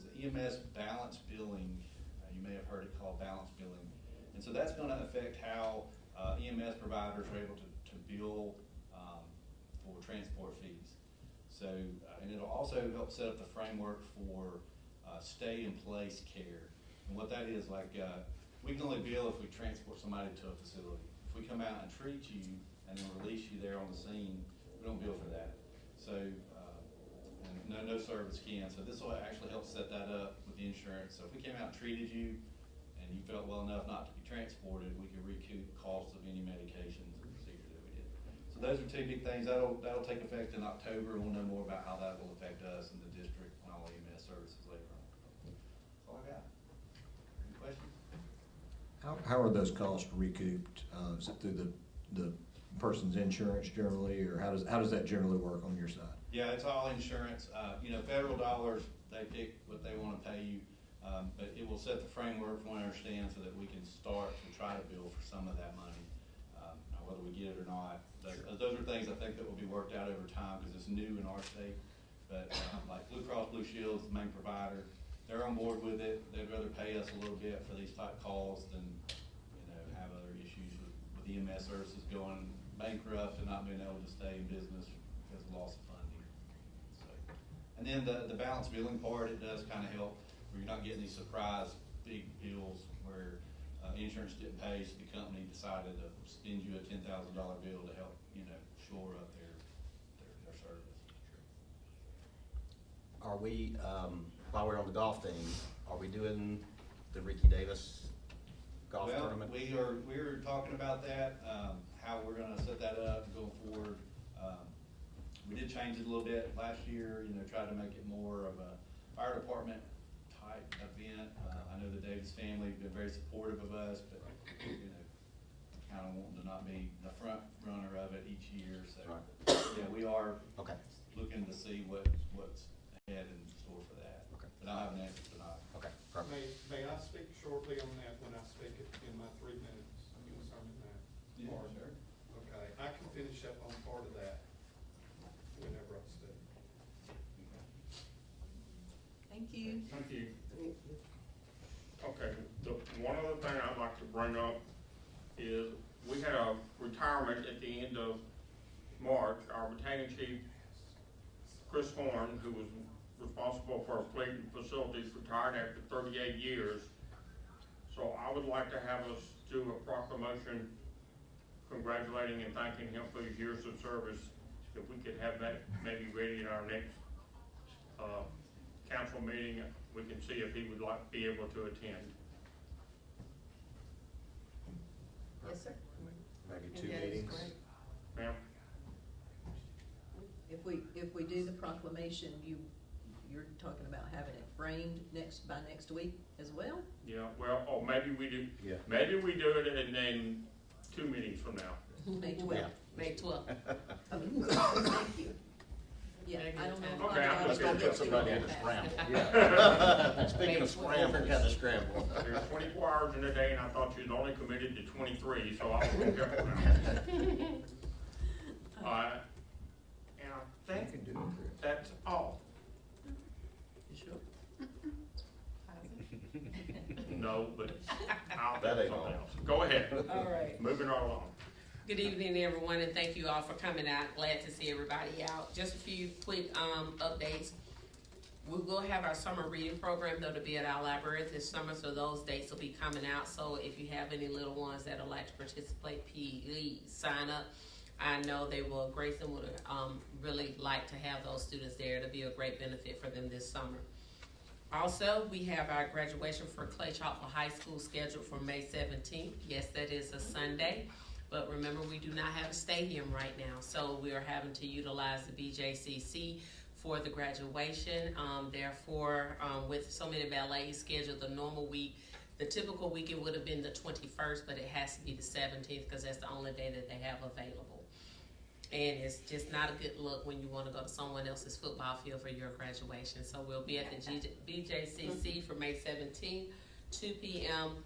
the EMS balance billing. You may have heard it called balance billing. And so that's going to affect how EMS providers are able to bill for transport fees. So, and it'll also help set up the framework for stay-in-place care. And what that is, we can only bill if we transport somebody to a facility. If we come out and treat you and then release you there on the scene, we don't bill for that. So, and no service can. So this will actually help set that up with the insurance. So if we came out and treated you, and you felt well enough not to be transported, we could recoup the cost of any medications and procedures that we did. So those are 2 big things. That'll take effect in October, and we'll know more about how that will affect us and the district and all EMS services later on. That's all I got. Any questions? How are those costs recouped? Is it through the person's insurance generally, or how does that generally work on your side? Yeah, it's all insurance. Federal dollars, they pick what they want to pay you. But it will set the framework from what I understand so that we can start to try to bill for some of that money. Now whether we get it or not, those are things I think that will be worked out over time because it's new in our state. But like Blue Cross Blue Shield is the main provider. They're on board with it. They'd rather pay us a little bit for these type calls than have other issues with EMS services going bankrupt and not being able to stay in business because of loss of funding. So, and then the balance billing part, it does kind of help. Where you're not getting these surprise big bills where insurance didn't pay, so the company decided to send you a $10,000 bill to help, shore up their service. Are we, while we're on the golf thing, are we doing the Ricky Davis golf tournament? We're talking about that, how we're gonna set that up going forward. We did change it a little bit last year, try to make it more of a fire department type event. I know the Davis family have been very supportive of us, but kinda wanting to not be the front runner of it each year, so. Right. Yeah, we are Okay, looking to see what's ahead in store for that. Okay. But I'll have an answer tonight. okay, perfect. May I speak shortly on that when I speak in my 3 minutes concerning that? part? sure. Okay, I can finish up on part of that whenever I speak. Thank you. Thank you. Okay, the one other thing I'd like to bring up is we had a retirement at the end of March. Our battalion chief, Chris Horn, who was responsible for our fleet and facilities, retired after 38 years. So I would like to have us do a proclamation congratulating and thanking him for his years of service. If we could have that maybe ready at our next, council meeting, we can see if he would like, be able to attend. Yes, sir. Maybe And 2 that is meetings. great. Ma'am? If we do the proclamation, you're talking about having it framed by next week as well? Yeah, well, oh, maybe we do, Yeah. maybe we do it and then 2 meetings from now. May Yeah. 12th. May 12th. Thank you. Yeah, I don't know. Okay, I'm Let's go put somebody in a Yeah. scramble. Yeah. Speaking of scrambling, got to scramble. There's 24 hours in a day, and I thought you was only committed to 23, so I was a little careful now. And I You can think do it, Chris. that's all. You sure? No, but I'll That do ain't something all. else. Go ahead. All right. Moving right along. Good evening, everyone, and thank you all for coming out. Glad to see everybody out. Just a few quick updates. We will have our summer reading program, though, to be at our library this summer, so those dates will be coming out. So if you have any little ones that would like to participate, please sign up. I know they will, Grayson would really like to have those students there. It'll be a great benefit for them this summer. Also, we have our graduation for Clay Chalkville High School scheduled for May 17th. Yes, that is a Sunday. But remember, we do not have a stadium right now, so we are having to utilize the BJCC for the graduation. Therefore, with so many ballets scheduled the normal week, the typical week it would have been the 21st, but it has to be the 17th because that's the only day that they have available. And it's just not a good look when you want to go to someone else's football field for your graduation. So we'll be at the BJCC for May 17th, 2 p.m.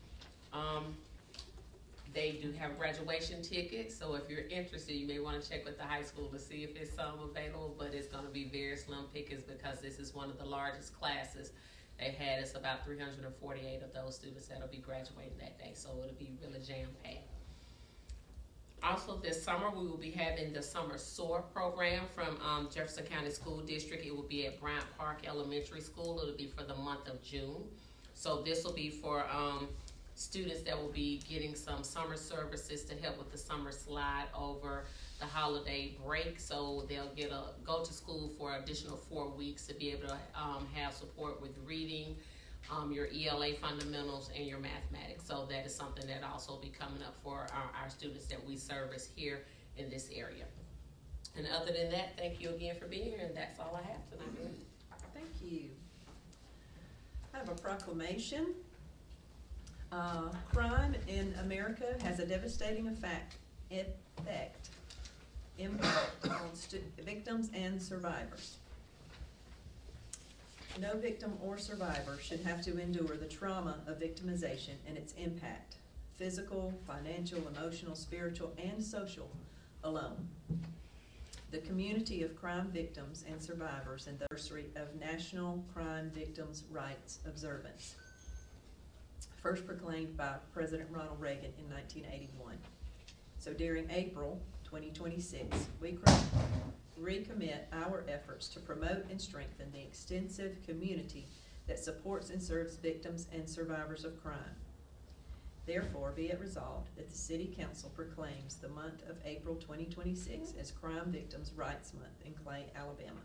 They do have graduation tickets, so if you're interested, you may want to check with the high school to see if there's some available, but it's going to be very slim pickings because this is one of the largest classes they've had. It's about 348 of those students that'll be graduating that day, so it'll be really jam-packed. Also, this summer, we will be having the Summer SOAR program from Jefferson County School District. It will be at Bryant Park Elementary School. It'll be for the month of June. So this will be for students that will be getting some summer services to help with the summer slide over the holiday break. So they'll go to school for an additional 4 weeks to be able to have support with reading, your ELA fundamentals, and your mathematics. So that is something that also will be coming up for our students that we service here in this area. And other than that, thank you again for being here, and that's all I have tonight. Thank you. I have a proclamation. Crime in America has a devastating impact on victims and survivors. No victim or survivor should have to endure the trauma of victimization and its impact, physical, financial, emotional, spiritual, and social, alone. The community of crime victims and survivors and the anniversary of National Crime Victims' Rights Observance, first proclaimed by President Ronald Reagan in 1981. So during April 2026, we recommit our efforts to promote and strengthen the extensive community that supports and serves victims and survivors of crime. Therefore, be it resolved that the City Council proclaims the month of April 2026 as Crime Victims' Rights Month in Clay, Alabama.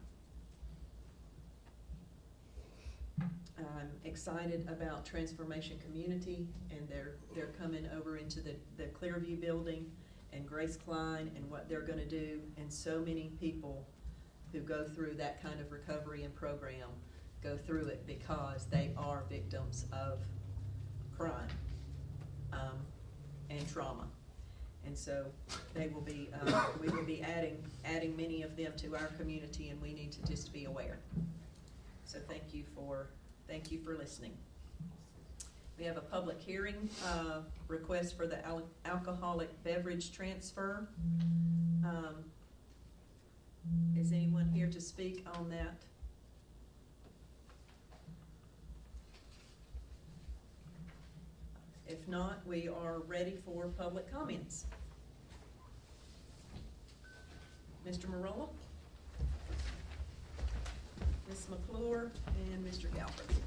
I'm excited about Transformation Community, and they're coming over into the Clearview building, and Grace Klein, and what they're gonna do, and so many people who go through that kind of recovery and program go through it because they are victims of crime and trauma. And so they will be, we will be adding many of them to our community, and we need to just be aware. So thank you for listening. We have a public hearing, request for the alcoholic beverage transfer. Is anyone here to speak on that? If not, we are ready for public comments. Mr. Marola, Ms. McClure, and Mr. Galbraith.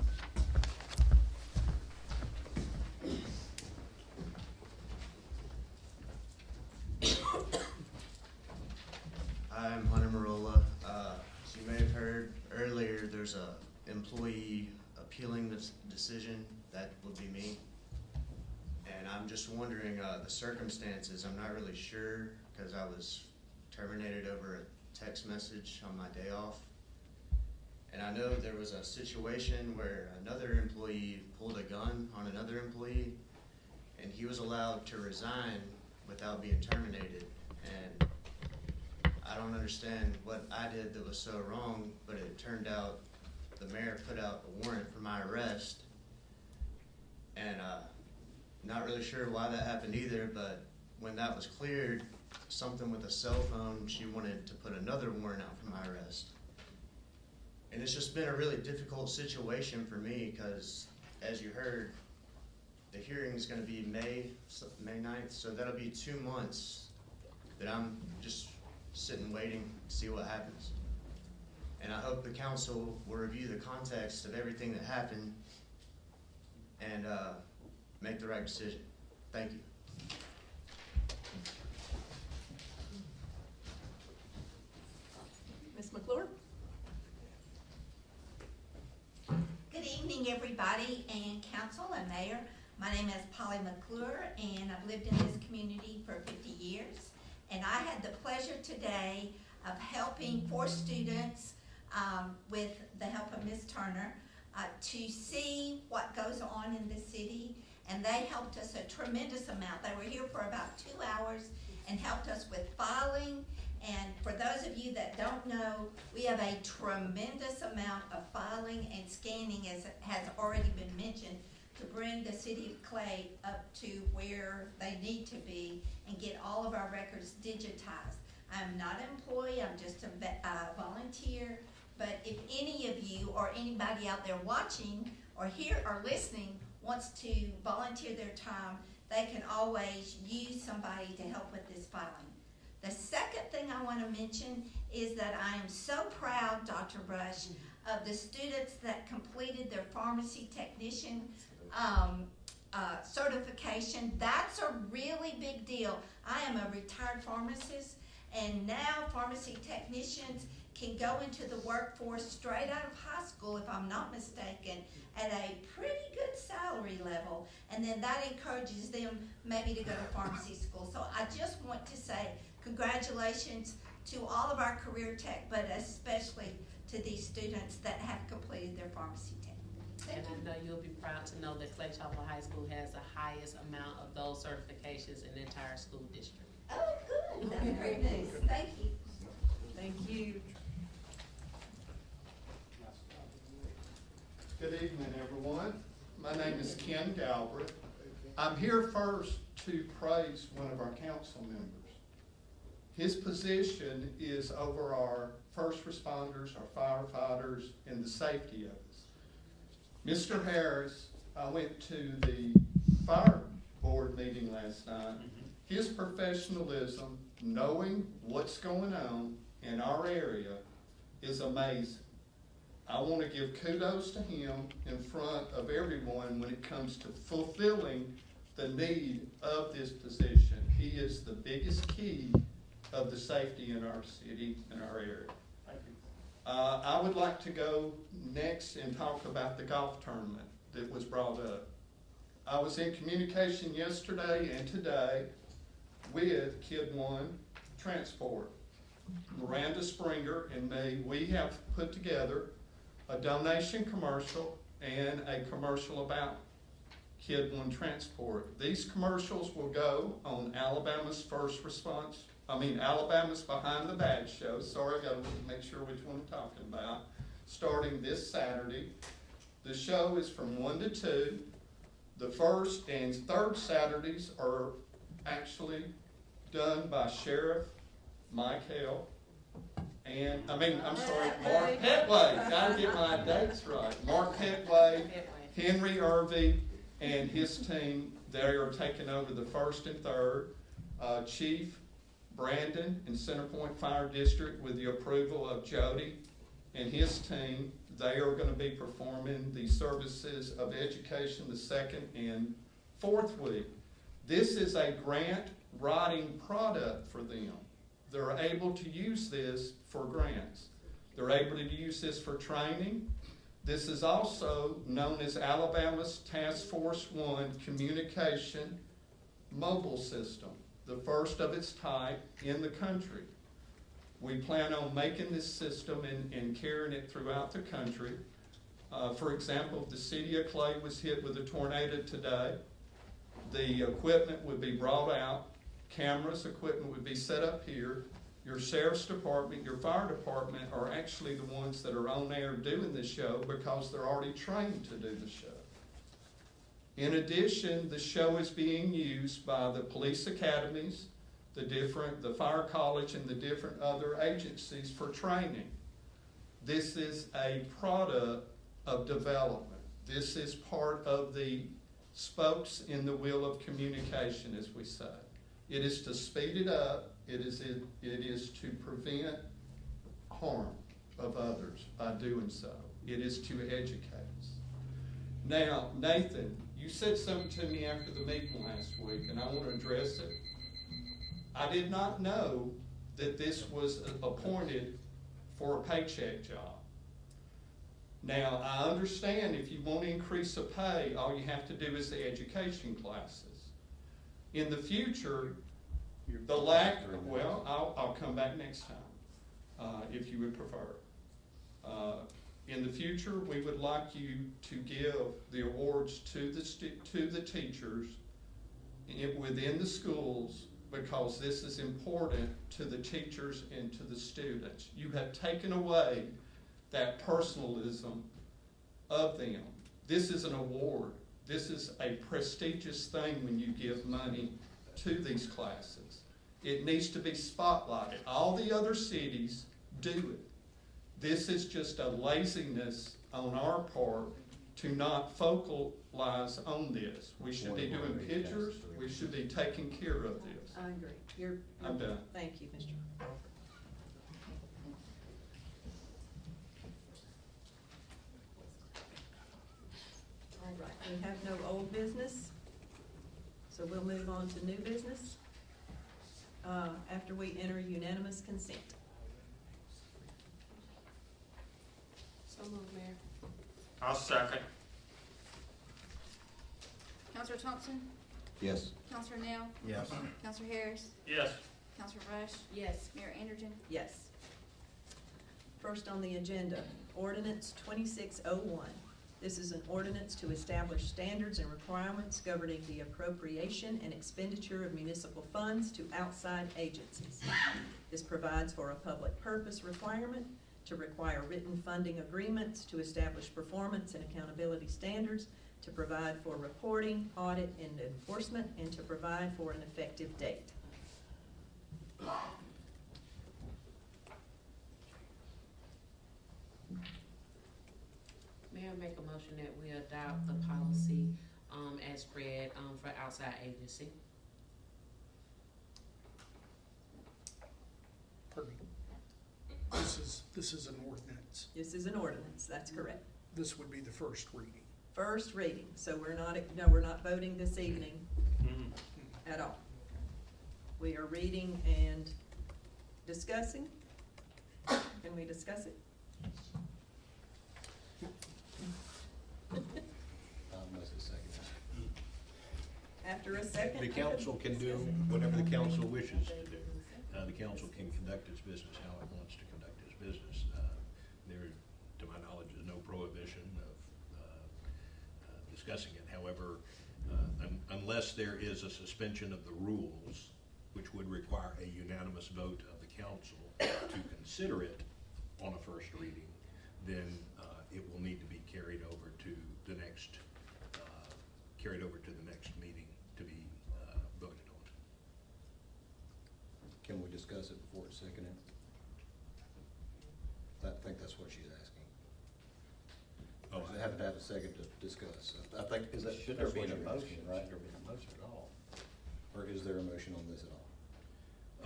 I'm Hunter Marola. As you may have heard earlier, there's a employee appealing this decision. That would be me. And I'm just wondering the circumstances. I'm not really sure because I was terminated over a text message on my day off. And I know there was a situation where another employee pulled a gun on another employee, and he was allowed to resign without being terminated. And I don't understand what I did that was so wrong, but it turned out the mayor put out a warrant for my arrest. And not really sure why that happened either, but when that was cleared, something with a cell phone, she wanted to put another warrant out for my arrest. And it's just been a really difficult situation for me because, as you heard, the hearing is going to be May 9th, so that'll be 2 months that I'm just sitting waiting to see what happens. And I hope the council will review the context of everything that happened and make the right decision. Thank you. Ms. McClure? Good evening, everybody, and council and mayor. My name is Polly McClure, and I've lived in this community for 50 years. And I had the pleasure today of helping 4 students with the help of Ms. Turner to see what goes on in the city. And they helped us a tremendous amount. They were here for about 2 hours and helped us with filing. And for those of you that don't know, we have a tremendous amount of filing and scanning, as has already been mentioned, to bring the city of Clay up to where they need to be and get all of our records digitized. I'm not an employee, I'm just a volunteer, but if any of you or anybody out there watching or here or listening wants to volunteer their time, they can always use somebody to help with this filing. The second thing I want to mention is that I am so proud, Dr. Rush, of the students that completed their pharmacy technician certification. That's a really big deal. I am a retired pharmacist, and now pharmacy technicians can go into the workforce straight out of high school, if I'm not mistaken, at a pretty good salary level, and then that encourages them maybe to go to pharmacy school. So I just want to say congratulations to all of our career tech, but especially to these students that have completed their pharmacy tech. And I know you'll be proud to know that Clay Chapel High School has the highest amount of those certifications in the entire school district. Oh, good. That's great news. Thank you. Thank you. Good evening, everyone. My name is Ken Galbraith. I'm here first to praise one of our council members. His position is over our first responders, our firefighters, and the safety of us. Mr. Harris, I went to the fire board meeting last night. His professionalism, knowing what's going on in our area, is amazing. I want to give kudos to him in front of everyone when it comes to fulfilling the need of this position. He is the biggest key of the safety in our city, in our area. Thank you. I would like to go next and talk about the golf tournament that was brought up. I was in communication yesterday and today with Kid One Transport. Miranda Springer and me, we have put together a donation commercial and a commercial about Kid One Transport. These commercials will go on Alabama's Alabama's Behind the Badge show. Sorry, I gotta make sure which one I'm talking about. Starting this Saturday. The show is from 1 to 2. The first and third Saturdays are actually Done by Sheriff Mike Hale and, Mark Petway. Gotta get my dates right. Mark Petway, Henry Irving, and his team, they are taking over the first and third. Chief Brandon in Centerpoint Fire District, with the approval of Jody and his team, they are going to be performing the services of education the second and fourth week. This is a grant writing product for them. They're able to use this for grants. They're able to use this for training. This is also known as Alabama's Task Force One Communication Mobile System, the first of its type in the country. We plan on making this system and carrying it throughout the country. For example, if the city of Clay was hit with a tornado today, the equipment would be brought out, cameras, equipment would be set up here. Your sheriff's department, your fire department are actually the ones that are on air doing the show because they're already trained to do the show. In addition, the show is being used by the police academies, the fire college, and the different other agencies for training. This is a product of development. This is part of the spokes in the wheel of communication, as we say. It is to speed it up. It is to prevent harm of others by doing so. It is to educate us. Now, Nathan, you said something to me after the meeting last week, and I want to address it. I did not know that this was appointed for a paycheck job. Now, I understand if you want to increase the pay, all you have to do is the education classes. In the future, I'll come back next time, if you would prefer. In the future, we would like you to give the awards to the teachers within the schools, because this is important to the teachers and to the students. You have taken away that personalism of them. This is an award. This is a prestigious thing when you give money to these classes. It needs to be spotlighted. All the other cities do it. This is just a laziness on our part to not focalize on this. We should be doing pictures. We should be taking care of this. I agree. I'm done. Thank you, Mr. Crawford. All right, we have no old business, so we'll move on to new business after we enter unanimous consent. So moved, Mayor. I'll second. Counselor Thompson? Yes. Counselor Nell? Yes. Counselor Harris? Yes. Counselor Rush? Yes. Mayor Anderson? Yes. First on the agenda, ordinance 2601. This is an ordinance to establish standards and requirements governing the appropriation and expenditure of municipal funds to outside agencies. This provides for a public purpose requirement, to require written funding agreements, to establish performance and accountability standards, to provide for reporting, audit, and enforcement, and to provide for an effective date. Mayor, make a motion that we adopt the policy, as read, for outside agency. Pardon me. This is an ordinance. This is an ordinance, that's correct. This would be the first reading. First reading, so we're not voting this evening at all. We are reading and discussing. Can we discuss it? After a second? The council can do whatever the council wishes to do. The council can conduct its business how it wants to conduct its business. There, to my knowledge, is no prohibition of discussing it. However, unless there is a suspension of the rules, which would require a unanimous vote of the council to consider it on a first reading, then it will need to be carried over to the next meeting to be voted on. Can we discuss it before it's seconded? I think that's what she's asking. Oh, Does it have to have a second to discuss? I think, is that, Should there that's be what a you're motion, asking, right? right? Should there be a motion at all? Or is there a motion on this at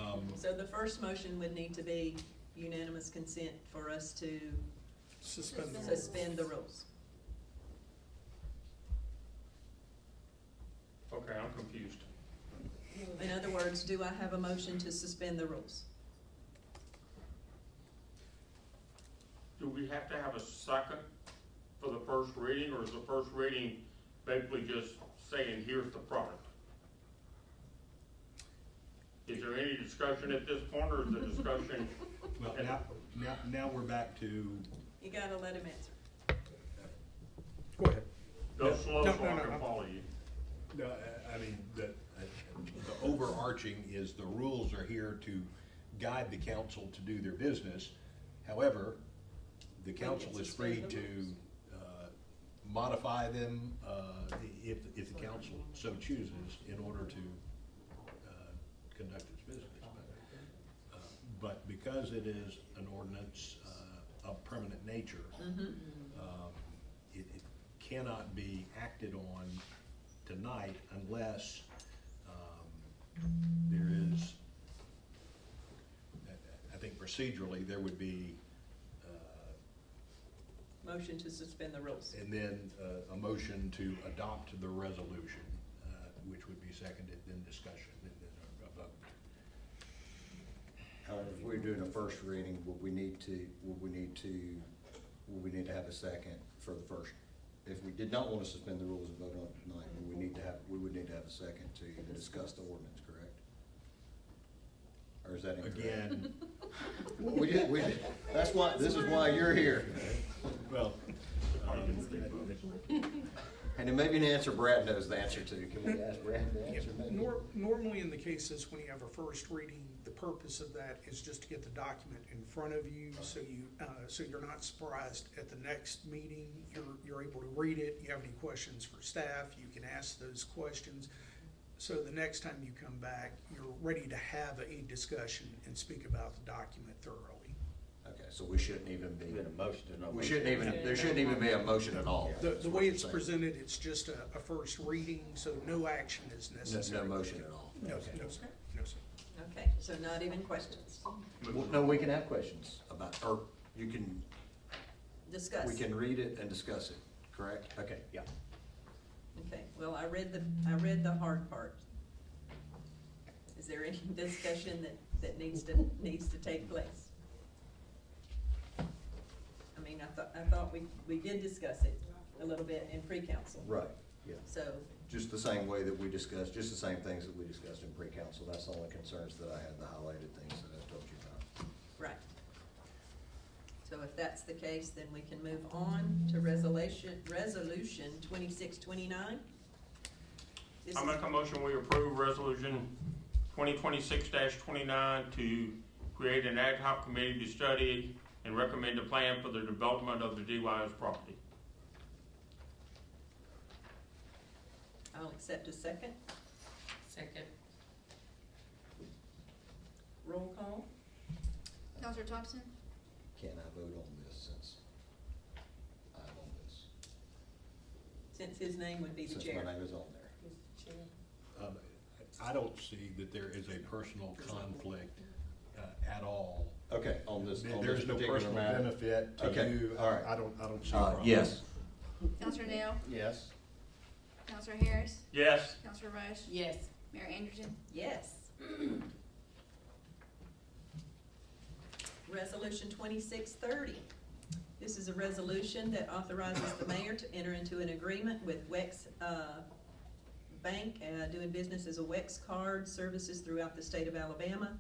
all? So the first motion would need to be unanimous consent for us to Suspend the rules. suspend the rules. Okay, I'm confused. In other words, do I have a motion to suspend the rules? Do we have to have a second for the first reading, or is the first reading basically just saying, here's the product? Is there any discussion at this point, or is the discussion? Well, now we're back to, You gotta let him answer. Go ahead. Go slow No, so no, I no, can no. follow you. no, I mean, the overarching is the rules are here to guide the council to do their business. However, the council is free to modify them if the council so chooses in order to conduct its business. But because it is an ordinance of permanent nature, it cannot be acted on tonight unless there is, I think procedurally, there would be Motion to suspend the rules. and then a motion to adopt the resolution, which would be seconded, then discussion, and then a vote. However, if we're doing a first reading, would we need to have a second for the first? If we did not want to suspend the rules and vote on it tonight, we would need to have a second to even discuss the ordinance, correct? Or is that incorrect? Again, That's why, this is why you're here. well, And then maybe an answer Brad knows the answer to. Can we ask Brad the Yeah, answer? maybe? Normally in the cases when you have a first reading, the purpose of that is just to get the document in front of you, so you're not surprised at the next meeting. You're able to read it. You have any questions for staff, you can ask those questions. So the next time you come back, you're ready to have a discussion and speak about the document thoroughly. Okay, so we shouldn't even be, Been a motion to no. we shouldn't even, there shouldn't even be a motion at all. The way it's presented, it's just a first reading, so no action is No necessary. motion at all. No, sir, no, sir, no, sir. Okay, so not even questions. Well, no, we can have questions about, or you can, Discuss. we can read it and discuss it, correct? Okay, yeah. Okay, well, I read the hard part. Is there any discussion that needs to take place? I mean, I thought we did discuss it a little bit in pre-council. Right, yeah. So, Just the same way that we discussed, just the same things that we discussed in pre-council. That's the only concerns that I had, the highlighted things that I told you about. right. So if that's the case, then we can move on to resolution 2629. This I is- make a motion, we approve resolution 2026-29 to create an ad hoc committee to study and recommend a plan for the development of the DYS property. I'll accept a second. Second. Roll call. Counselor Thompson? Can I vote on this since I'm on this? Since his name would be the Since chair. my name is on there. I don't see that there is a personal conflict at all. Okay, on this There's no particular personal matter. benefit to Okay, you. all right. I don't see a problem. Yes. Counselor Nail? Yes. Counselor Harris? Yes, Counselor Rush? Yes. Mayor Anderson? Yes. Resolution 2630. This is a resolution that authorizes the mayor to enter into an agreement with WEX Bank, doing business as a WEX card services throughout the state of Alabama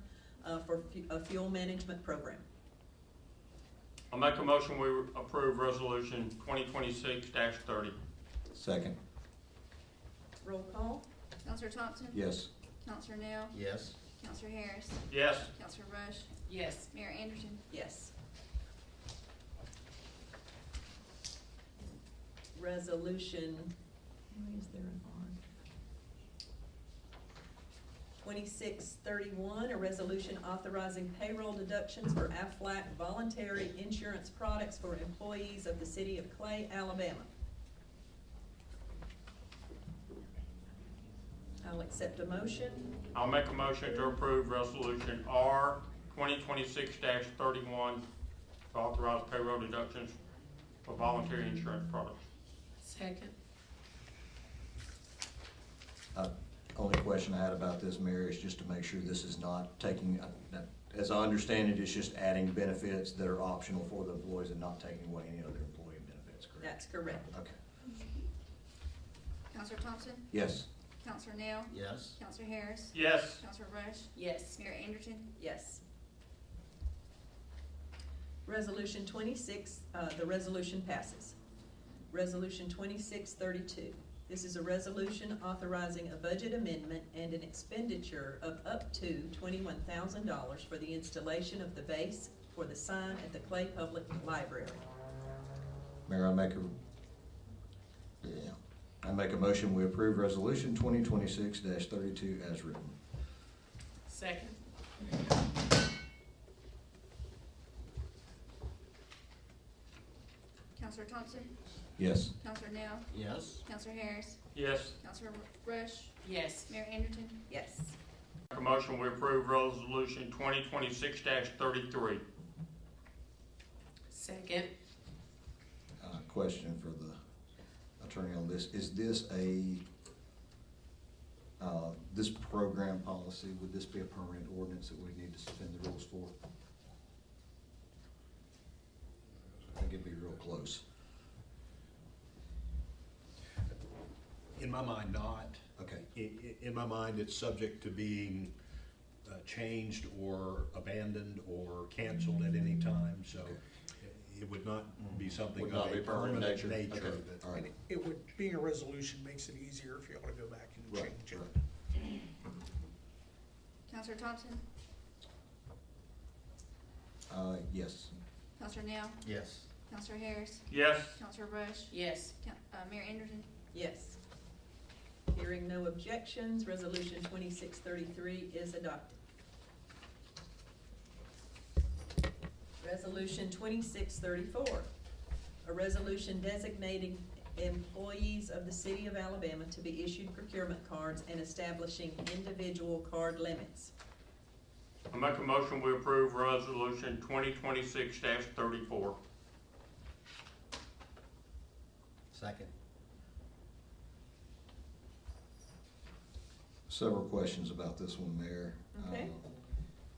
for a fuel management program. I make a motion, we approve resolution 2026-30. Second. Roll call. Counselor Thompson? Yes. Counselor Nail? Yes. Counselor Harris? Yes. Counselor Rush? Yes. Mayor Anderson? Yes. Resolution, why is there an R? 2631, a resolution authorizing payroll deductions for Aflac voluntary insurance products for employees of the city of Clay, Alabama. I'll accept a motion. I'll make a motion to approve resolution R 2026-31 to authorize payroll deductions for voluntary insurance products. Second. Only question I had about this, Mayor, is just to make sure this is not taking, as I understand it, it's just adding benefits that are optional for the employees and not taking away any other employee benefits, correct? That's correct. Okay. Counselor Thompson? Yes. Counselor Nail? Yes. Counselor Harris? Yes. Counselor Rush? Yes. Mayor Anderson? Yes. Resolution 26, the resolution passes. Resolution 2632. This is a resolution authorizing a budget amendment and an expenditure of up to $21,000 for the installation of the base for the sign at the Clay Public Library. Mayor, I make a motion, we approve resolution 2026-32 as written. Second. Counselor Thompson? Yes. Counselor Nail? Yes. Counselor Harris? Yes. Counselor Rush? Yes. Mayor Anderson? Yes. Make a motion, we approve resolution 2026-33. Second. Question for the attorney on this. Is this this program policy, would this be a permanent ordinance that we need to suspend the rules for? I think it'd be real close. In my mind, not. Okay. In my mind, it's subject to being changed or abandoned or canceled at any time, so Okay. it would not be something Would of not a be permanent permanent nature. nature. Okay. that- All right. And it would, being a resolution makes it easier if you ought to go back and Right, change it. right. Counselor Thompson? Yes. Counselor Nail? Yes. Counselor Harris? Yes. Counselor Rush? Yes. Mayor Anderson? Yes. Hearing no objections, resolution 2633 is adopted. Resolution 2634, a resolution designating employees of the city of Alabama to be issued procurement cards and establishing individual card limits. I make a motion, we approve resolution 2026-34. Second. Several questions about this one, Mayor. Okay.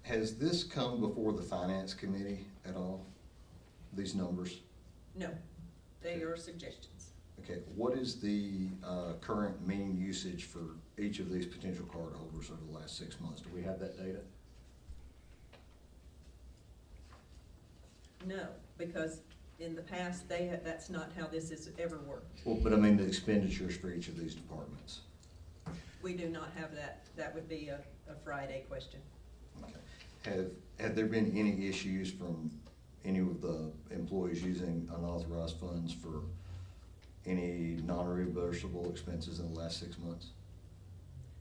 Has this come before the Finance Committee at all, these numbers? No, they are suggestions. Okay, what is the current mean usage for each of these potential card holders over the last 6 months? Do we have that data? No, because in the past, that's not how this has ever worked. Well, but I mean the expenditures for each of these departments. We do not have that. That would be a Friday question. Okay. Have there been any issues from any of the employees using unauthorized funds for any non-reimbursable expenses in the last 6 months?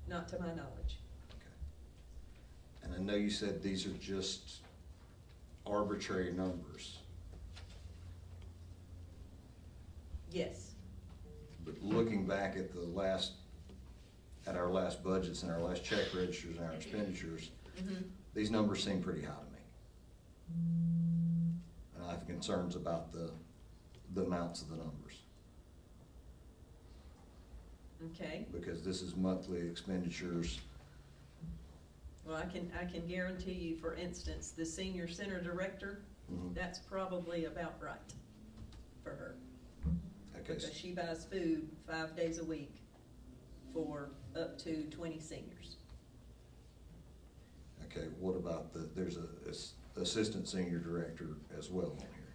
Not to my knowledge. Okay. And I know you said these are just arbitrary numbers, Yes. but looking back at our last budgets and our last check registers and our expenditures, these numbers seem pretty high to me. And I have concerns about the amounts of the numbers, Okay. because this is monthly expenditures. Well, I can guarantee you, for instance, the senior center director, Mhm. that's probably about right for her. Okay, Because she buys food 5 days a week for up to 20 seniors. okay, what about there's a assistant senior director as well on here?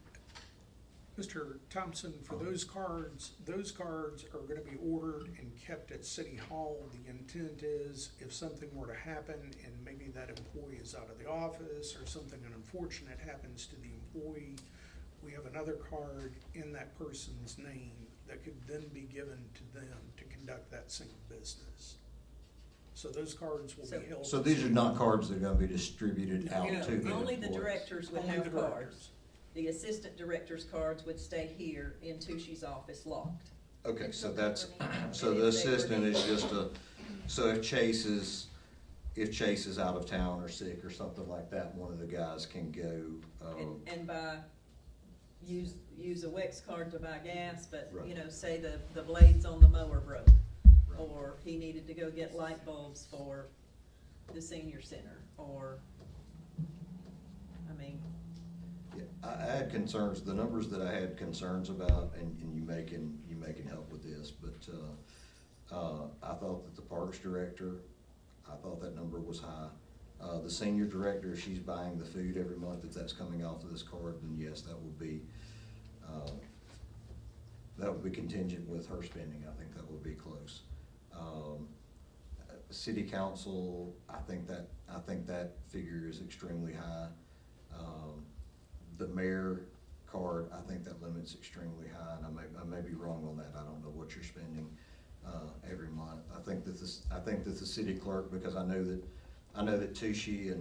Mr. Thompson, for those cards are gonna be ordered and kept at City Hall. The intent is if something were to happen and maybe that employee is out of the office or something unfortunate happens to the employee, we have another card in that person's name that could then be given to them to conduct that same business. So those cards will be held. So these are not cards that are gonna be distributed out No, to the only the employees? directors would Only have the cards. directors. The assistant director's cards would stay here in Tushy's office locked. Okay, so that's, so the assistant is just so if Chase is out of town or sick or something like that, one of the guys can go, And use a WEX card to buy gas, but, you know, say the blades on the mower broke. Or he needed to go get light bulbs for the senior center, or, I mean, yeah, I had concerns, the numbers that I had concerns about, and you may can help with this, but, I thought that the parks director, I thought that number was high. The senior director, if she's buying the food every month, if that's coming off of this card, then yes, that would be contingent with her spending. I think that would be close. City council, I think that figure is extremely high. The mayor card, I think that limit's extremely high, and I may be wrong on that. I don't know what you're spending every month. I think that the city clerk, because I know that Tushy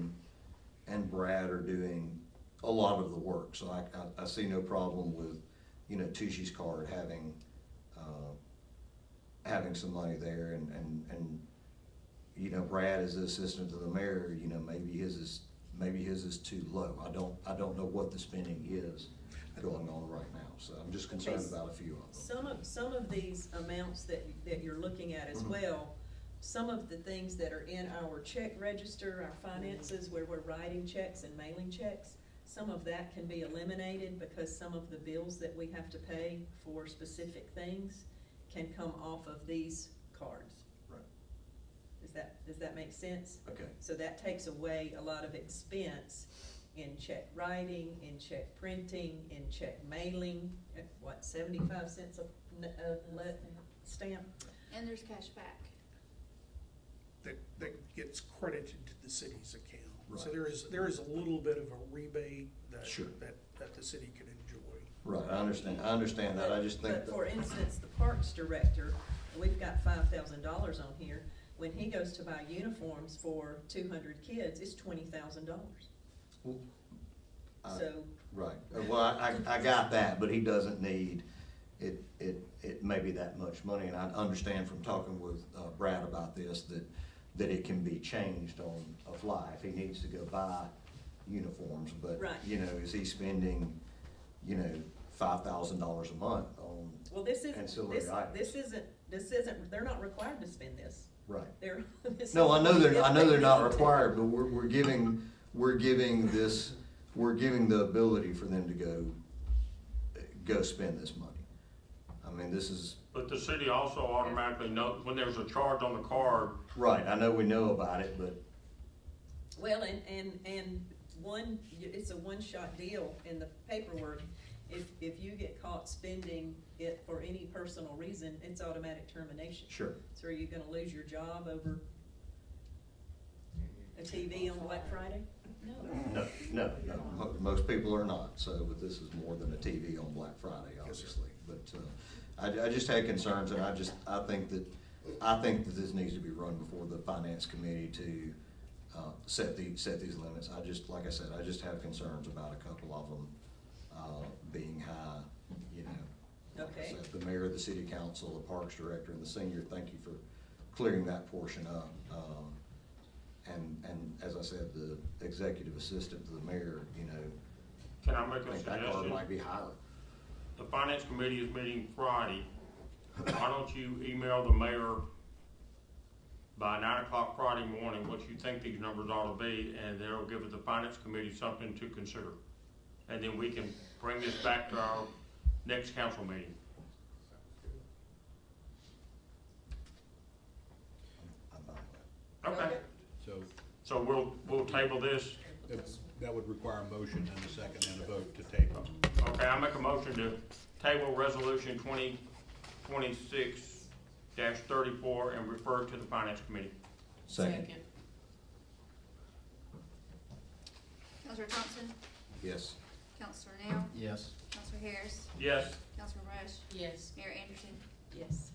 and Brad are doing a lot of the work, so I see no problem with, you know, Tushy's card having some money there, and you know, Brad is the assistant to the mayor, you know, maybe his is too low. I don't know what the spending is going on right now, so I'm just concerned about a few of them. some of these amounts that you're looking at as well, some of the things that are in our check register, our finances, where we're writing checks and mailing checks, some of that can be eliminated because some of the bills that we have to pay for specific things can come off of these cards. Right. Does that make sense? Okay. So that takes away a lot of expense in check writing, in check printing, in check mailing, at what, 75 cents a stamp? And there's cash back. That gets credited to the city's account. So Right. there is a little bit of a rebate Sure. that the city could enjoy. Right, I understand that, I just think But that. for instance, the parks director, we've got $5,000 on here. When he goes to buy uniforms for 200 kids, it's $20,000. So, Right, well, I got that, but he doesn't need it may be that much money, and I understand from talking with Brad about this, that it can be changed on a fly if he needs to go buy uniforms, but, Right. you know, is he spending, you know, $5,000 a month on well, this ancillary items? this isn't, they're not required to spend this. Right. They're. No, I know they're not required, but we're giving the ability for them to go spend this money. I mean, this is. But the city also automatically knows, when there's a charge on the card, Right, I know we know about it, but. Well, and it's a one-shot deal in the paperwork. If you get caught spending it for any personal reason, it's automatic termination. Sure. So are you gonna lose your job over a TV on Black Friday? No, most people are not, so, but this is more than a TV on Black Friday, obviously. But, I just had concerns, and I think that this needs to be run before the finance committee to, set these limits. Like I said, I just have concerns about a couple of them, being high, you know. Like I Okay. said, the mayor, the city council, the parks director, and the senior, thank you for clearing that portion up. And as I said, the executive assistant to the mayor, you know, can I make I a think that card suggestion? might be higher. The finance committee is meeting Friday. Why don't you email the mayor by 9 o'clock Friday morning what you think these numbers ought to be, and that'll give the finance committee something to consider. And then we can bring this back to our next council meeting. I'm fine with that. Okay, So, so we'll table this. That would require a motion and a second and a vote to table. Okay, I make a motion to table resolution 2026-34 and refer to the finance committee. Second. Counselor Thompson, Yes. Counselor Nail, Yes. Counselor Harris, Yes. Counselor Rush, Yes. Mayor Anderson. Yes.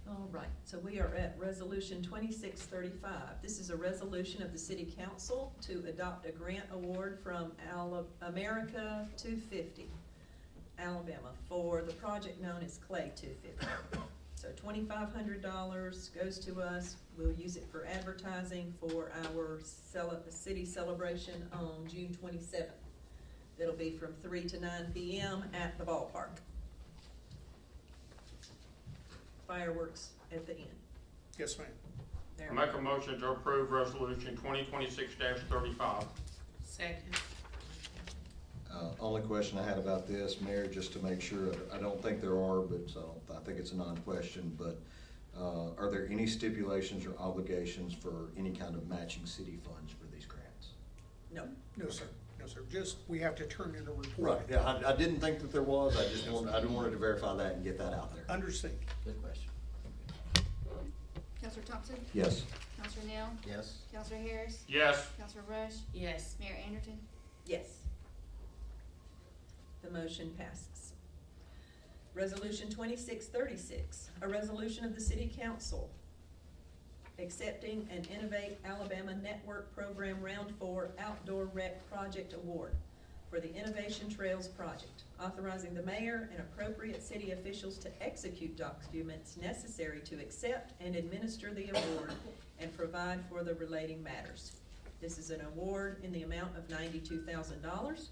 All right, so we are at Resolution 2635. This is a resolution of the City Council to adopt a grant award from America 250, Alabama, for the project known as Clay 250. So $2,500 goes to us. We'll use it for advertising for our city celebration on June 27th. It'll be from 3 to 9 p.m. at the ballpark. Fireworks at the end. Yes, ma'am. There. I make a motion to approve resolution 2026-35. Second. Only question I had about this, Mayor, just to make sure, I don't think there are, but I think it's a non-question, but are there any stipulations or obligations for any kind of matching city funds for these grants? No. No, sir. No, sir. Just, we have to turn in a report. Right, yeah, I didn't think that there was, I just wanted to verify that and get that out there. Understand. Good question. Counselor Thompson, Yes. Counselor Nail, Yes. Counselor Harris, Yes. Counselor Rush, Yes. Mayor Anderson. Yes. The motion passes. Resolution 2636, a resolution of the City Council accepting an Innovate Alabama Network Program Round 4 Outdoor Rec Project Award for the Innovation Trails Project, authorizing the mayor and appropriate city officials to execute documents necessary to accept and administer the award and provide for the relating matters. This is an award in the amount of $92,000.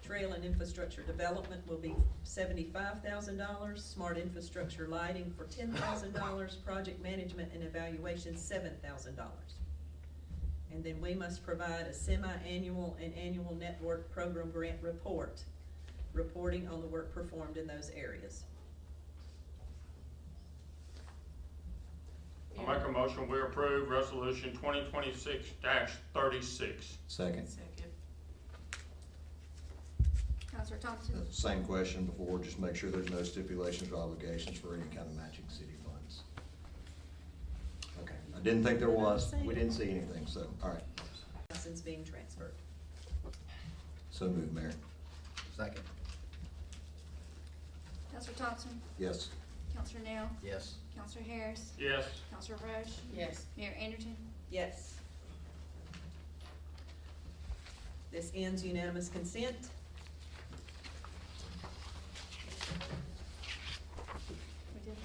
Trail and infrastructure development will be $75,000, smart infrastructure lighting for $10,000, project management and evaluation $7,000. And then we must provide a semi-annual and annual network program grant report, reporting on the work performed in those areas. I make a motion we approve resolution 2026-36. Second. Second. Counselor Thompson, Same question before, just make sure there's no stipulations or obligations for any kind of matching city funds. Okay, I didn't think there was, we didn't see anything, so, all right. License being transferred. So move, Mayor. Second. Counselor Thompson, Yes. Counselor Nail, Yes. Counselor Harris, Yes. Counselor Rush, Yes. Mayor Anderson. Yes. This ends unanimous consent. We did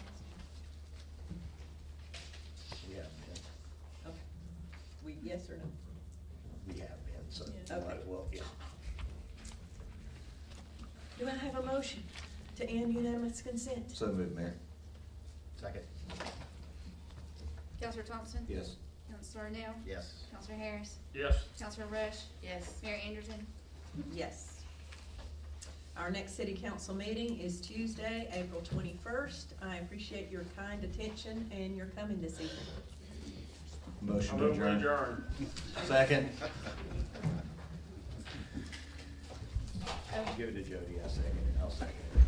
We have been. Okay. Yes or no? We have been, so Yes. might as well, yeah. Do I have a motion to end unanimous consent? So move, Mayor. Second. Counselor Thompson, Yes. Counselor Nail, Yes. Counselor Harris, Yes. Counselor Rush, Yes. Mayor Anderson. Yes. Our next city council meeting is Tuesday, April 21st. I appreciate your kind attention and your coming this evening. I Motion to move we adjourn. adjourn. Second. Give it to Jody, I second it, I'll second it.